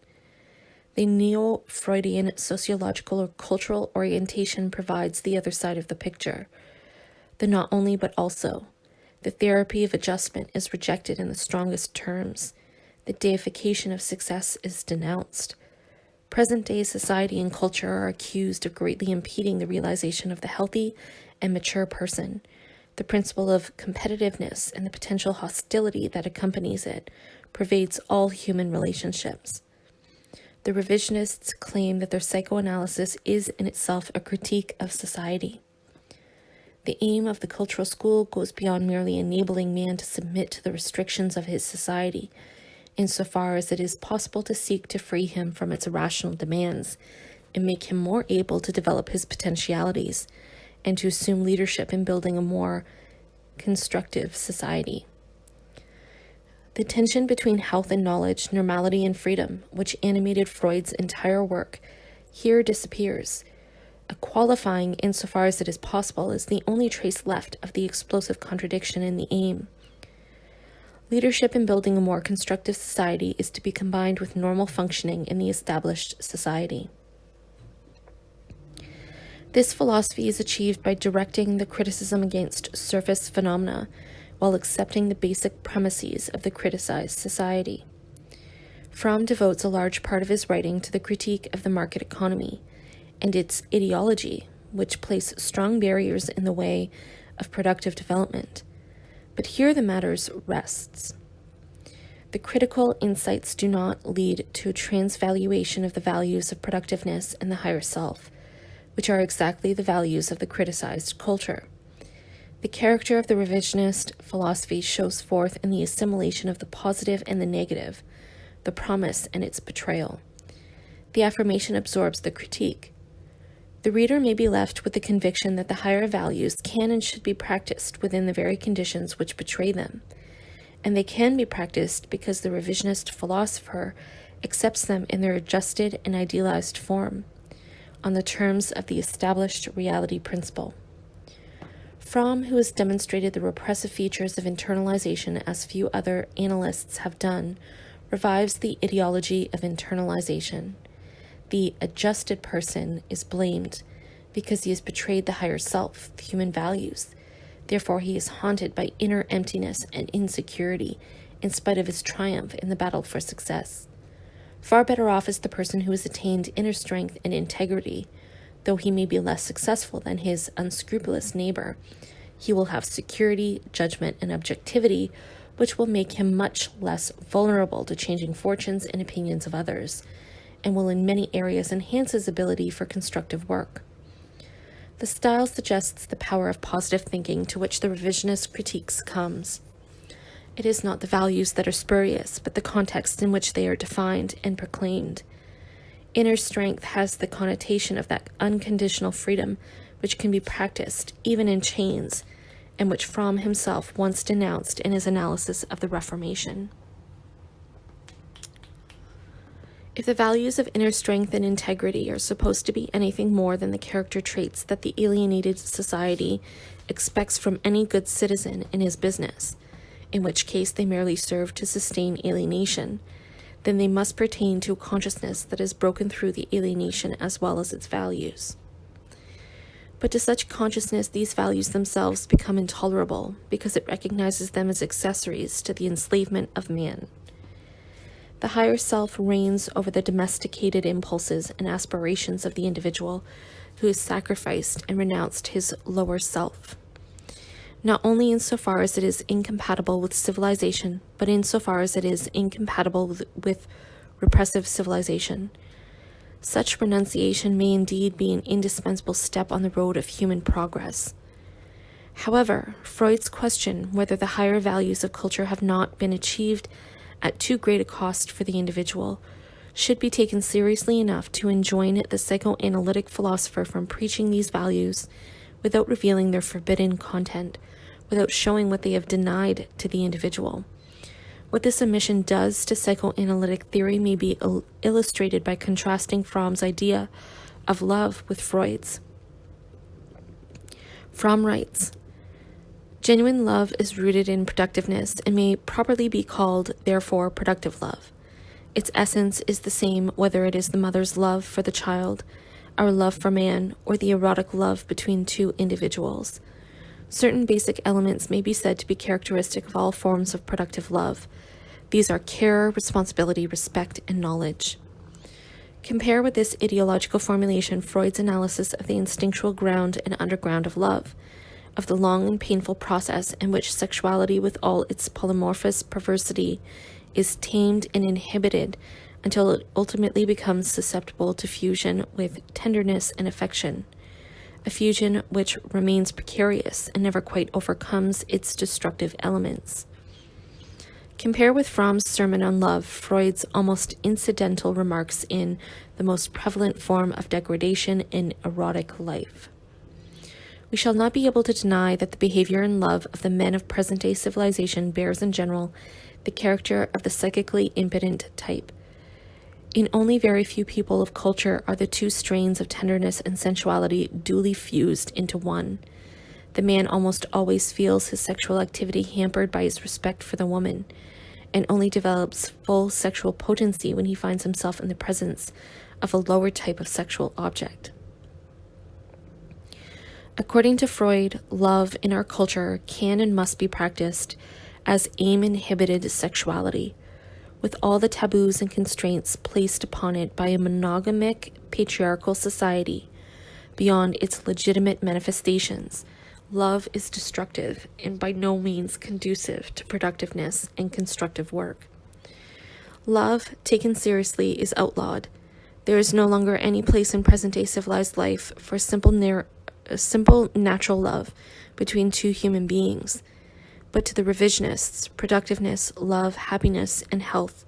The neo-Freudian sociological or cultural orientation provides the other side of the picture. The not only but also. The therapy of adjustment is rejected in the strongest terms. The deification of success is denounced. Present-day society and culture are accused of greatly impeding the realization of the healthy and mature person. The principle of competitiveness and the potential hostility that accompanies it pervades all human relationships. The revisionists claim that their psychoanalysis is in itself a critique of society. The aim of the cultural school goes beyond merely enabling man to submit to the restrictions of his society, insofar as it is possible to seek to free him from its irrational demands and make him more able to develop his potentialities and to assume leadership in building a more constructive society. The tension between health and knowledge, normality and freedom, which animated Freud's entire work, here disappears. A qualifying, insofar as it is possible, is the only trace left of the explosive contradiction in the aim. Leadership in building a more constructive society is to be combined with normal functioning in the established society. This philosophy is achieved by directing the criticism against surface phenomena while accepting the basic premises of the criticized society. Fromm devotes a large part of his writing to the critique of the market economy and its ideology, which place strong barriers in the way of productive development. But here the matter rests. The critical insights do not lead to a transvaluation of the values of productiveness and the higher self, which are exactly the values of the criticized culture. The character of the revisionist philosophy shows forth in the assimilation of the positive and the negative, the promise and its betrayal. The affirmation absorbs the critique. The reader may be left with the conviction that the higher values can and should be practiced within the very conditions which betray them, and they can be practiced because the revisionist philosopher accepts them in their adjusted and idealized form. on the terms of the established reality principle. Fromm, who has demonstrated the repressive features of internalization as few other analysts have done, revives the ideology of internalization. The adjusted person is blamed because he has betrayed the higher self, the human values. Therefore, he is haunted by inner emptiness and insecurity in spite of his triumph in the battle for success. Far better off is the person who has attained inner strength and integrity. Though he may be less successful than his unscrupulous neighbor, he will have security, judgment, and objectivity, which will make him much less vulnerable to changing fortunes and opinions of others, and will in many areas enhance his ability for constructive work. The style suggests the power of positive thinking to which the revisionist critique succumbs. It is not the values that are spurious, but the context in which they are defined and proclaimed. Inner strength has the connotation of that unconditional freedom which can be practiced even in chains, and which Fromm himself once denounced in his analysis of the Reformation. If the values of inner strength and integrity are supposed to be anything more than the character traits that the alienated society expects from any good citizen in his business, in which case they merely serve to sustain alienation, then they must pertain to a consciousness that has broken through the alienation as well as its values. But to such consciousness, these values themselves become intolerable because it recognizes them as accessories to the enslavement of man. The higher self reigns over the domesticated impulses and aspirations of the individual who has sacrificed and renounced his lower self. Not only insofar as it is incompatible with civilization, but insofar as it is incompatible with repressive civilization. Such renunciation may indeed be an indispensable step on the road of human progress. However, Freud's question whether the higher values of culture have not been achieved at too great a cost for the individual should be taken seriously enough to enjoin the psychoanalytic philosopher from preaching these values without revealing their forbidden content, without showing what they have denied to the individual. What this omission does to psychoanalytic theory may be illustrated by contrasting Fromm's idea of love with Freud's. Fromm writes, "Genuine love is rooted in productiveness and may properly be called, therefore, productive love. Its essence is the same whether it is the mother's love for the child, our love for man, or the erotic love between two individuals. Certain basic elements may be said to be characteristic of all forms of productive love. These are care, responsibility, respect, and knowledge." Compare with this ideological formulation Freud's analysis of the instinctual ground and underground of love, of the long and painful process in which sexuality with all its polymorphous perversity is tamed and inhibited until it ultimately becomes susceptible to fusion with tenderness and affection, a fusion which remains precarious and never quite overcomes its destructive elements. Compare with Fromm's sermon on love Freud's almost incidental remarks in the most prevalent form of degradation in erotic life. We shall not be able to deny that the behavior and love of the men of present-day civilization bears in general the character of the psychically impotent type. In only very few people of culture are the two strains of tenderness and sensuality duly fused into one. The man almost always feels his sexual activity hampered by his respect for the woman, and only develops full sexual potency when he finds himself in the presence of a lower type of sexual object. According to Freud, love in our culture can and must be practiced as aim-inhibited sexuality, with all the taboos and constraints placed upon it by a monogamic patriarchal society. Beyond its legitimate manifestations, love is destructive and by no means conducive to productiveness and constructive work. Love, taken seriously, is outlawed. There is no longer any place in present-day civilized life for simple natural love between two human beings. But to the revisionists, productiveness, love, happiness, and health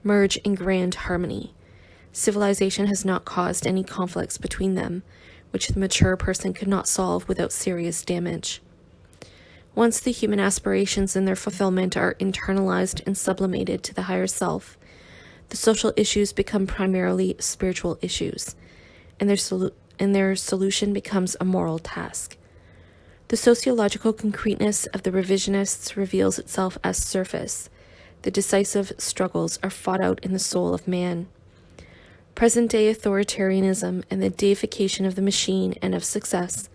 merge in grand harmony. Civilization has not caused any conflicts between them, which the mature person could not solve without serious damage. Once the human aspirations and their fulfillment are internalized and sublimated to the higher self, the social issues become primarily spiritual issues, and their solution becomes a moral task. The sociological concreteness of the revisionists reveals itself as surface. The decisive struggles are fought out in the soul of man. Present-day authoritarianism and the deification of the machine and of success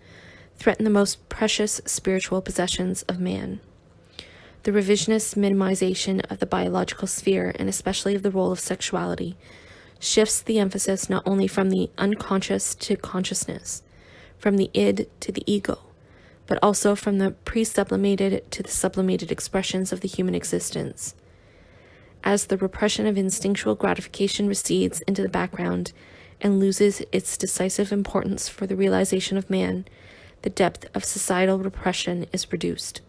threaten the most precious spiritual possessions of man. The revisionist minimization of the biological sphere, and especially of the role of sexuality, shifts the emphasis not only from the unconscious to consciousness, from the id to the ego, but also from the pre-sublimated to the sublimated expressions of the human existence. As the repression of instinctual gratification recedes into the background and loses its decisive importance for the realization of man, the depth of societal repression is reduced.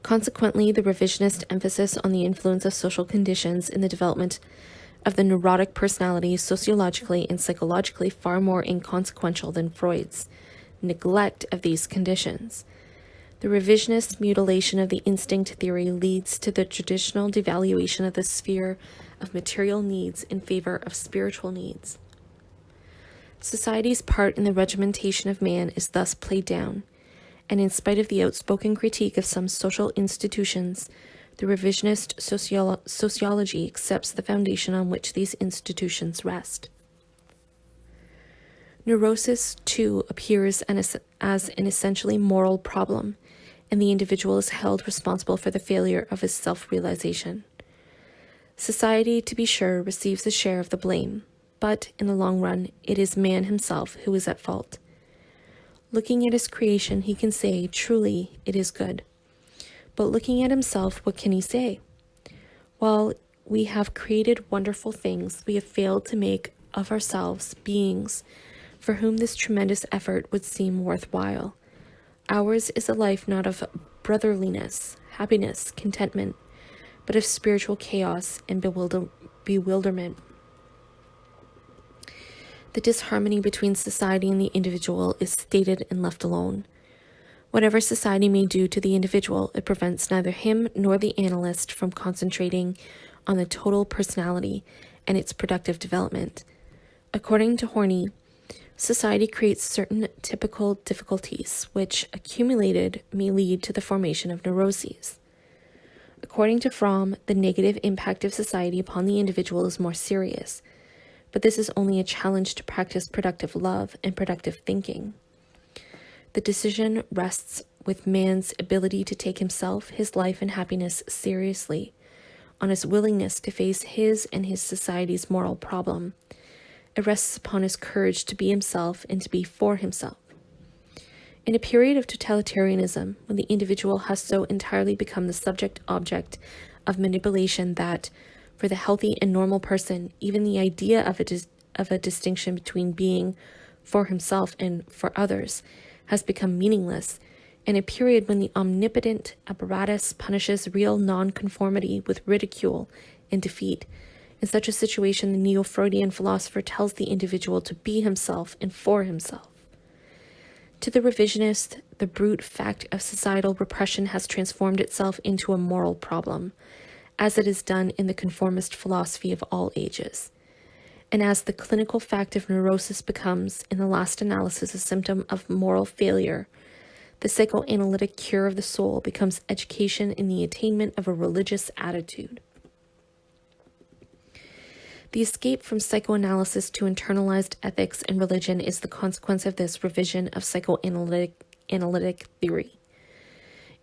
Consequently, the revisionist emphasis on the influence of social conditions in the development of the neurotic personality is sociologically and psychologically far more inconsequential than Freud's neglect of these conditions. The revisionist mutilation of the instinct theory leads to the traditional devaluation of the sphere of material needs in favor of spiritual needs. Society's part in the regimentation of man is thus played down, and in spite of the outspoken critique of some social institutions, the revisionist sociology accepts the foundation on which these institutions rest. Neurosis, too, appears as an essentially moral problem, and the individual is held responsible for the failure of his self-realization. Society, to be sure, receives a share of the blame, but in the long run, it is man himself who is at fault. Looking at his creation, he can say, truly, it is good. But looking at himself, what can he say? While we have created wonderful things, we have failed to make of ourselves beings for whom this tremendous effort would seem worthwhile. Ours is a life not of brotherliness, happiness, contentment, but of spiritual chaos and bewilderment. The disharmony between society and the individual is stated and left alone. Whatever society may do to the individual, it prevents neither him nor the analyst from concentrating on the total personality and its productive development. According to Horney, society creates certain typical difficulties, which, accumulated, may lead to the formation of neuroses. According to Fromm, the negative impact of society upon the individual is more serious, but this is only a challenge to practice productive love and productive thinking. The decision rests with man's ability to take himself, his life, and happiness seriously, on his willingness to face his and his society's moral problem. It rests upon his courage to be himself and to be for himself. In a period of totalitarianism, when the individual has so entirely become the subject-object of manipulation that, for the healthy and normal person, even the idea of a distinction between being for himself and for others has become meaningless, in a period when the omnipotent apparatus punishes real nonconformity with ridicule and defeat, in such a situation the neo-Freudian philosopher tells the individual to be himself and for himself. To the revisionist, the brute fact of societal repression has transformed itself into a moral problem, as it is done in the conformist philosophy of all ages. And as the clinical fact of neurosis becomes, in the last analysis, a symptom of moral failure, the psychoanalytic cure of the soul becomes education in the attainment of a religious attitude. The escape from psychoanalysis to internalized ethics and religion is the consequence of this revision of psychoanalytic theory.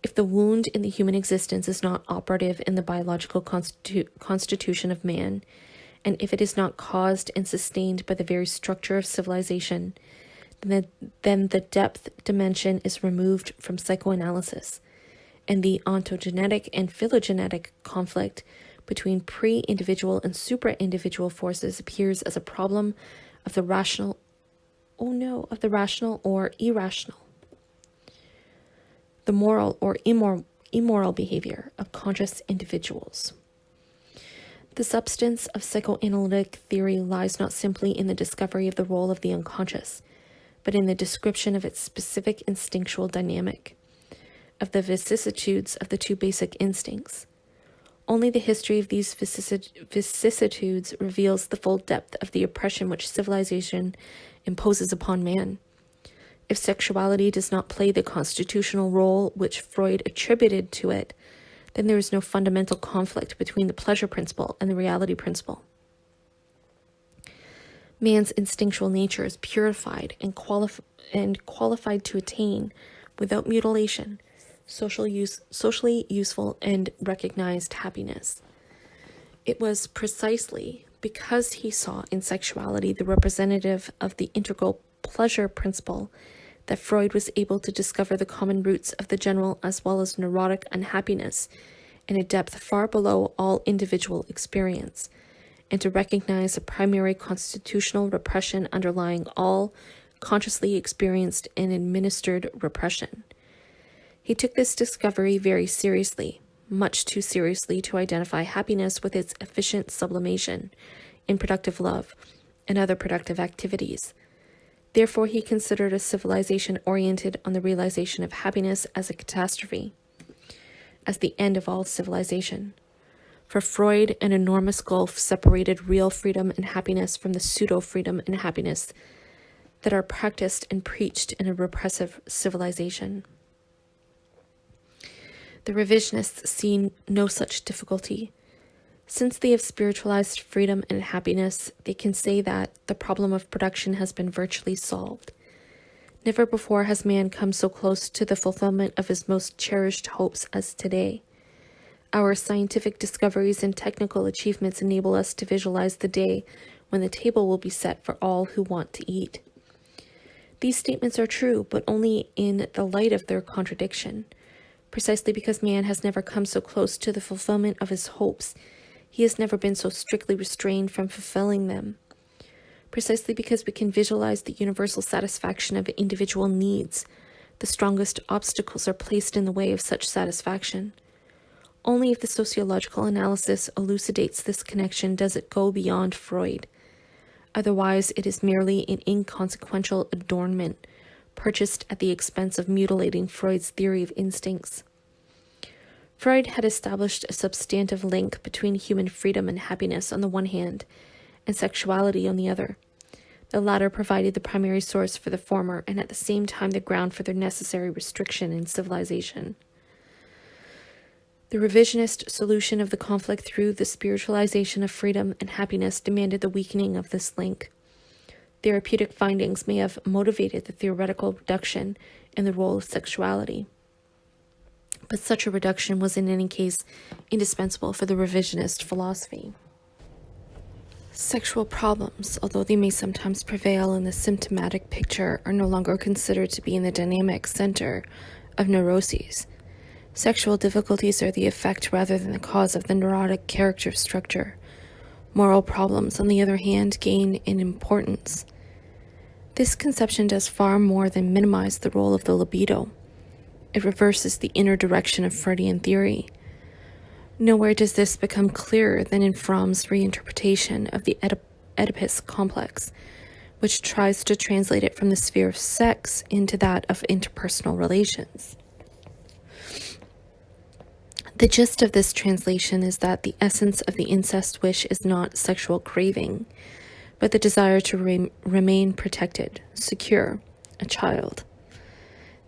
If the wound in the human existence is not operative in the biological constitution of man, and if it is not caused and sustained by the very structure of civilization, then the depth dimension is removed from psychoanalysis, and the ontogenetic and phylogenetic conflict between pre-individual and supra-individual forces appears as a problem of the rational or irrational, the moral or immoral behavior of conscious individuals. The substance of psychoanalytic theory lies not simply in the discovery of the role of the unconscious, but in the description of its specific instinctual dynamic, of the vicissitudes of the two basic instincts. Only the history of these vicissitudes reveals the full depth of the oppression which civilization imposes upon man. If sexuality does not play the constitutional role which Freud attributed to it, then there is no fundamental conflict between the pleasure principle and the reality principle. Man's instinctual nature is purified and qualified to attain, without mutilation, socially useful and recognized happiness. It was precisely because he saw in sexuality the representative of the integral pleasure principle that Freud was able to discover the common roots of the general as well as neurotic unhappiness in a depth far below all individual experience, and to recognize a primary constitutional repression underlying all consciously experienced and administered repression. He took this discovery very seriously, much too seriously to identify happiness with its efficient sublimation in productive love and other productive activities. Therefore, he considered a civilization oriented on the realization of happiness as a catastrophe, as the end of all civilization. For Freud, an enormous gulf separated real freedom and happiness from the pseudo-freedom and happiness that are practiced and preached in a repressive civilization. The revisionists see no such difficulty. Since they have spiritualized freedom and happiness, they can say that the problem of production has been virtually solved. Never before has man come so close to the fulfillment of his most cherished hopes as today. Our scientific discoveries and technical achievements enable us to visualize the day when the table will be set for all who want to eat. These statements are true, but only in the light of their contradiction. Precisely because man has never come so close to the fulfillment of his hopes, he has never been so strictly restrained from fulfilling them. Precisely because we can visualize the universal satisfaction of individual needs, the strongest obstacles are placed in the way of such satisfaction. Only if the sociological analysis elucidates this connection does it go beyond Freud. Otherwise, it is merely an inconsequential adornment, purchased at the expense of mutilating Freud's theory of instincts. Freud had established a substantive link between human freedom and happiness on the one hand, and sexuality on the other. The latter provided the primary source for the former, and at the same time the ground for their necessary restriction in civilization. The revisionist solution of the conflict through the spiritualization of freedom and happiness demanded the weakening of this link. Therapeutic findings may have motivated the theoretical reduction in the role of sexuality, but such a reduction was in any case indispensable for the revisionist philosophy. Sexual problems, although they may sometimes prevail in the symptomatic picture, are no longer considered to be in the dynamic center of neuroses. Sexual difficulties are the effect rather than the cause of the neurotic character structure. Moral problems, on the other hand, gain in importance. This conception does far more than minimize the role of the libido. It reverses the inner direction of Freudian theory. Nowhere does this become clearer than in Fromm's reinterpretation of the Oedipus complex, which tries to translate it from the sphere of sex into that of interpersonal relations. The gist of this translation is that the essence of the incest wish is not sexual craving, but the desire to remain protected, secure, a child.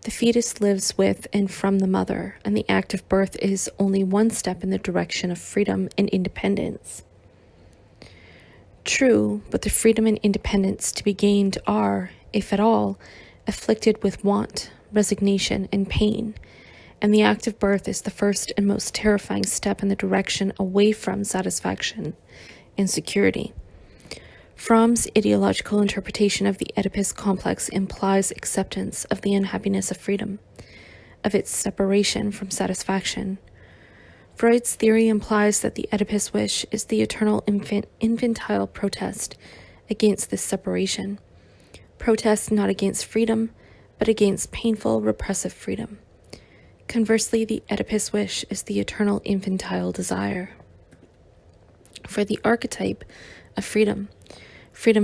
The fetus lives with and from the mother, and the act of birth is only one step in the direction of freedom and independence. True, but the freedom and independence to be gained are, if at all, afflicted with want, resignation, and pain, and the act of birth is the first and most terrifying step in the direction away from satisfaction and security. Fromm's ideological interpretation of the Oedipus complex implies acceptance of the unhappiness of freedom, of its separation from satisfaction. Freud's theory implies that the Oedipus wish is the eternal infantile protest against this separation. Protest not against freedom, but against painful, repressive freedom. Conversely, the Oedipus wish is the eternal infantile desire. For the archetype of freedom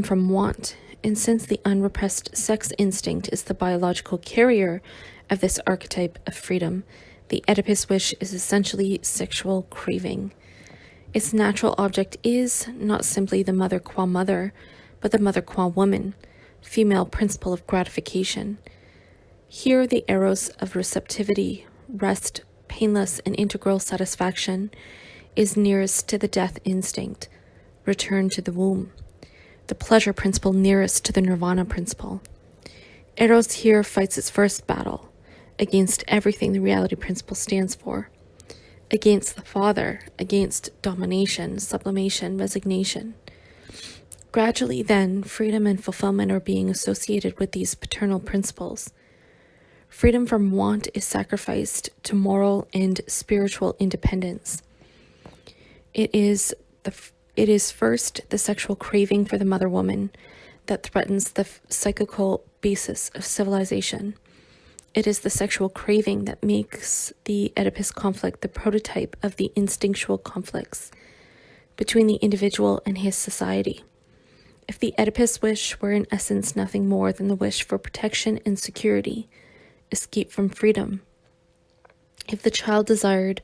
from want, and since the unrepressed sex instinct is the biological carrier of this archetype of freedom, the Oedipus wish is essentially sexual craving, Its natural object is not simply the mother qua mother, but the mother qua woman, female principle of gratification. Here the Eros of receptivity, rest, painless and integral satisfaction is nearest to the death instinct, return to the womb, the pleasure principle nearest to the nirvana principle. Eros here fights its first battle, against everything the reality principle stands for, against the father, against domination, sublimation, resignation. Gradually, then, freedom and fulfillment are being associated with these paternal principles. Freedom from want is sacrificed to moral and spiritual independence. It is first the sexual craving for the mother woman that threatens the psychical basis of civilization. It is the sexual craving that makes the Oedipus conflict the prototype of the instinctual conflicts between the individual and his society. If the Oedipus wish were in essence nothing more than the wish for protection and security, escape from freedom, if the child desired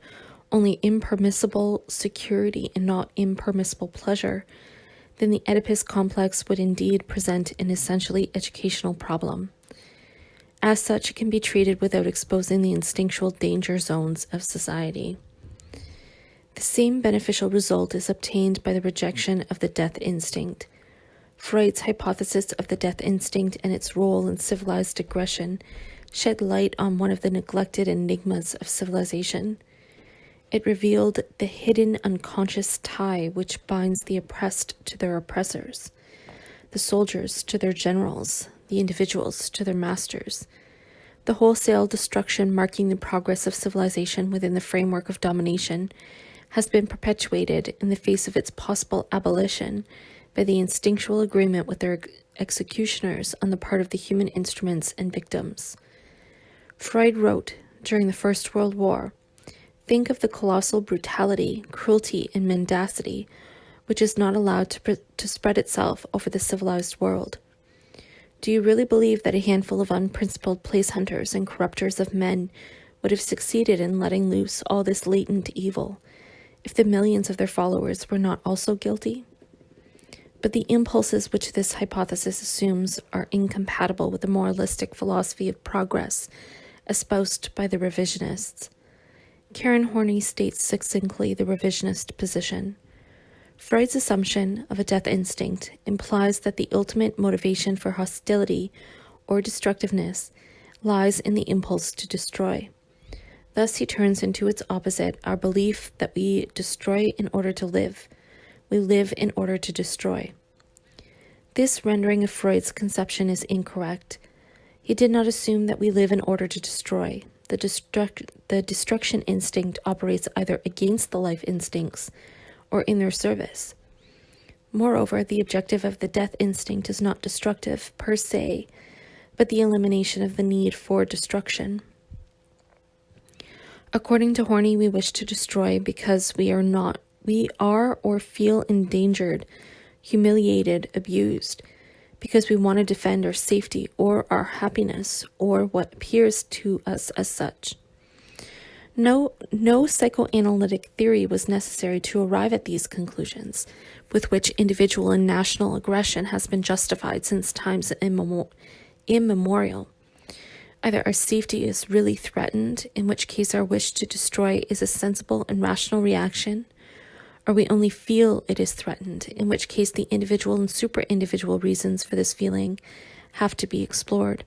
only impermissible security and not impermissible pleasure, then the Oedipus complex would indeed present an essentially educational problem. As such, it can be treated without exposing the instinctual danger zones of society. The same beneficial result is obtained by the rejection of the death instinct. Freud's hypothesis of the death instinct and its role in civilized aggression shed light on one of the neglected enigmas of civilization. It revealed the hidden unconscious tie which binds the oppressed to their oppressors, the soldiers to their generals, the individuals to their masters. The wholesale destruction marking the progress of civilization within the framework of domination has been perpetuated in the face of its possible abolition by the instinctual agreement with their executioners on the part of the human instruments and victims. Freud wrote during the First World War, "Think of the colossal brutality, cruelty, and mendacity which is not allowed to spread itself over the civilized world. Do you really believe that a handful of unprincipled place hunters and corrupters of men would have succeeded in letting loose all this latent evil if the millions of their followers were not also guilty?" But the impulses which this hypothesis assumes are incompatible with the moralistic philosophy of progress espoused by the revisionists. Karen Horney states succinctly the revisionist position. Freud's assumption of a death instinct implies that the ultimate motivation for hostility or destructiveness lies in the impulse to destroy. Thus he turns into its opposite our belief that we destroy in order to live. We live in order to destroy. This rendering of Freud's conception is incorrect. He did not assume that we live in order to destroy. The destruction instinct operates either against the life instincts or in their service. Moreover, the objective of the death instinct is not destructive per se, but the elimination of the need for destruction. According to Horney, we wish to destroy because we are or feel endangered, humiliated, abused, because we want to defend our safety or our happiness or what appears to us as such. No psychoanalytic theory was necessary to arrive at these conclusions, with which individual and national aggression has been justified since times immemorial. Either our safety is really threatened, in which case our wish to destroy is a sensible and rational reaction, or we only feel it is threatened, in which case the individual and super-individual reasons for this feeling have to be explored.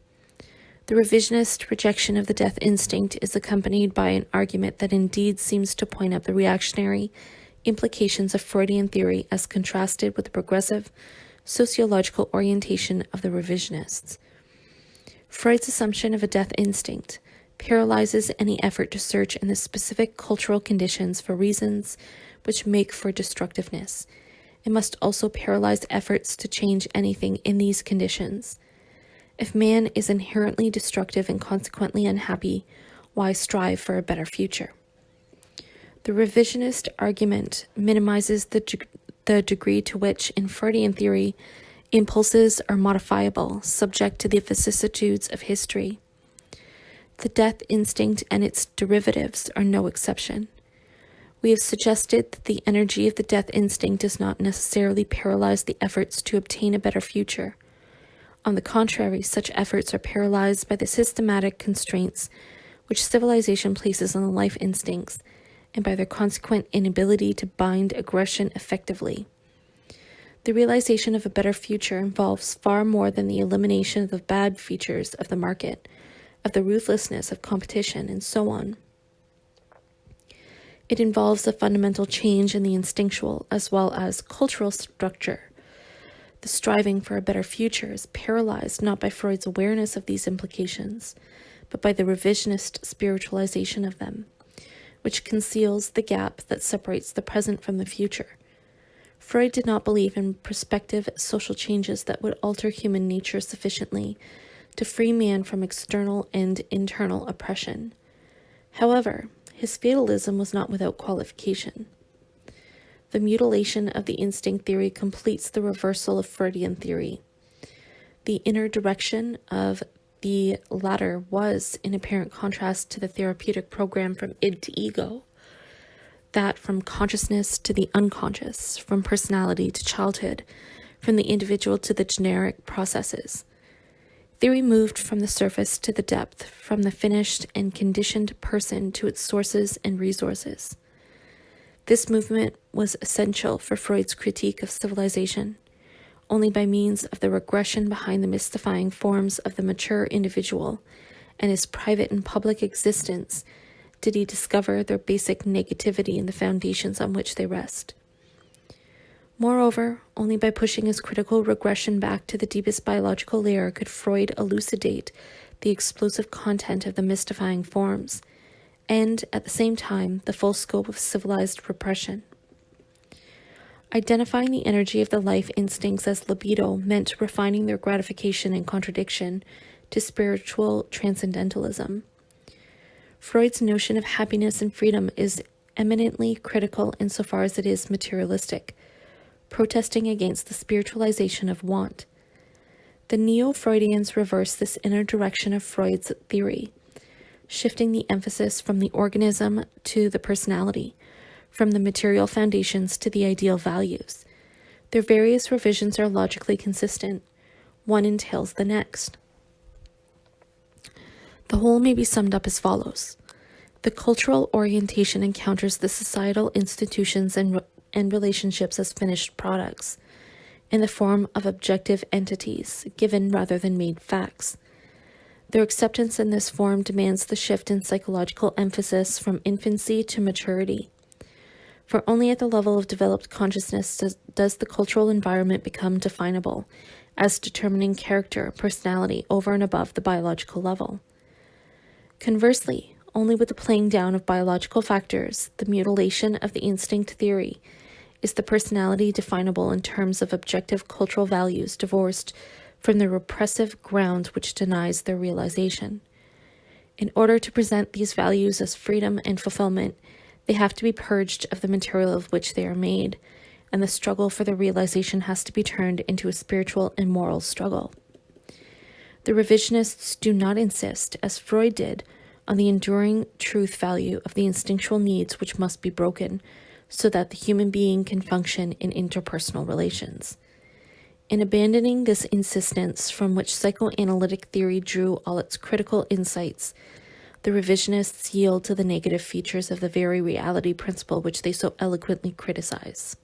The revisionist rejection of the death instinct is accompanied by an argument that indeed seems to point out the reactionary implications of Freudian theory as contrasted with the progressive sociological orientation of the revisionists. Freud's assumption of a death instinct paralyzes any effort to search in the specific cultural conditions for reasons which make for destructiveness. It must also paralyze efforts to change anything in these conditions. If man is inherently destructive and consequently unhappy, why strive for a better future? The revisionist argument minimizes the degree to which, in Freudian theory, impulses are modifiable, subject to the vicissitudes of history. The death instinct and its derivatives are no exception. We have suggested that the energy of the death instinct does not necessarily paralyze the efforts to obtain a better future. On the contrary, such efforts are paralyzed by the systematic constraints which civilization places on the life instincts, and by their consequent inability to bind aggression effectively. The realization of a better future involves far more than the elimination of the bad features of the market, of the ruthlessness of competition, and so on. It involves a fundamental change in the instinctual as well as cultural structure. The striving for a better future is paralyzed not by Freud's awareness of these implications, but by the revisionist spiritualization of them, which conceals the gap that separates the present from the future. Freud did not believe in prospective social changes that would alter human nature sufficiently to free man from external and internal oppression. However, his fatalism was not without qualification. The mutilation of the instinct theory completes the reversal of Freudian theory. The inner direction of the latter was in apparent contrast to the therapeutic program from id to ego, that from consciousness to the unconscious, from personality to childhood, from the individual to the generic processes. Theory moved from the surface to the depth, from the finished and conditioned person to its sources and resources. This movement was essential for Freud's critique of civilization. Only by means of the regression behind the mystifying forms of the mature individual and his private and public existence did he discover their basic negativity and the foundations on which they rest. Moreover, only by pushing his critical regression back to the deepest biological layer could Freud elucidate the explosive content of the mystifying forms, and, at the same time, the full scope of civilized repression. Identifying the energy of the life instincts as libido meant refining their gratification and contradiction to spiritual transcendentalism. Freud's notion of happiness and freedom is eminently critical insofar as it is materialistic, protesting against the spiritualization of want. The neo-Freudians reverse this inner direction of Freud's theory, shifting the emphasis from the organism to the personality, from the material foundations to the ideal values. Their various revisions are logically consistent. One entails the next. The whole may be summed up as follows. The cultural orientation encounters the societal institutions and relationships as finished products, in the form of objective entities, given rather than made facts. Their acceptance in this form demands the shift in psychological emphasis from infancy to maturity. For only at the level of developed consciousness does the cultural environment become definable as determining character, personality, over and above the biological level. Conversely, only with the playing down of biological factors, the mutilation of the instinct theory, is the personality definable in terms of objective cultural values divorced from the repressive ground which denies their realization. In order to present these values as freedom and fulfillment, they have to be purged of the material of which they are made, and the struggle for their realization has to be turned into a spiritual and moral struggle. The revisionists do not insist, as Freud did, on the enduring truth value of the instinctual needs which must be broken so that the human being can function in interpersonal relations. In abandoning this insistence from which psychoanalytic theory drew all its critical insights, the revisionists yield to the negative features of the very reality principle which they so eloquently criticize.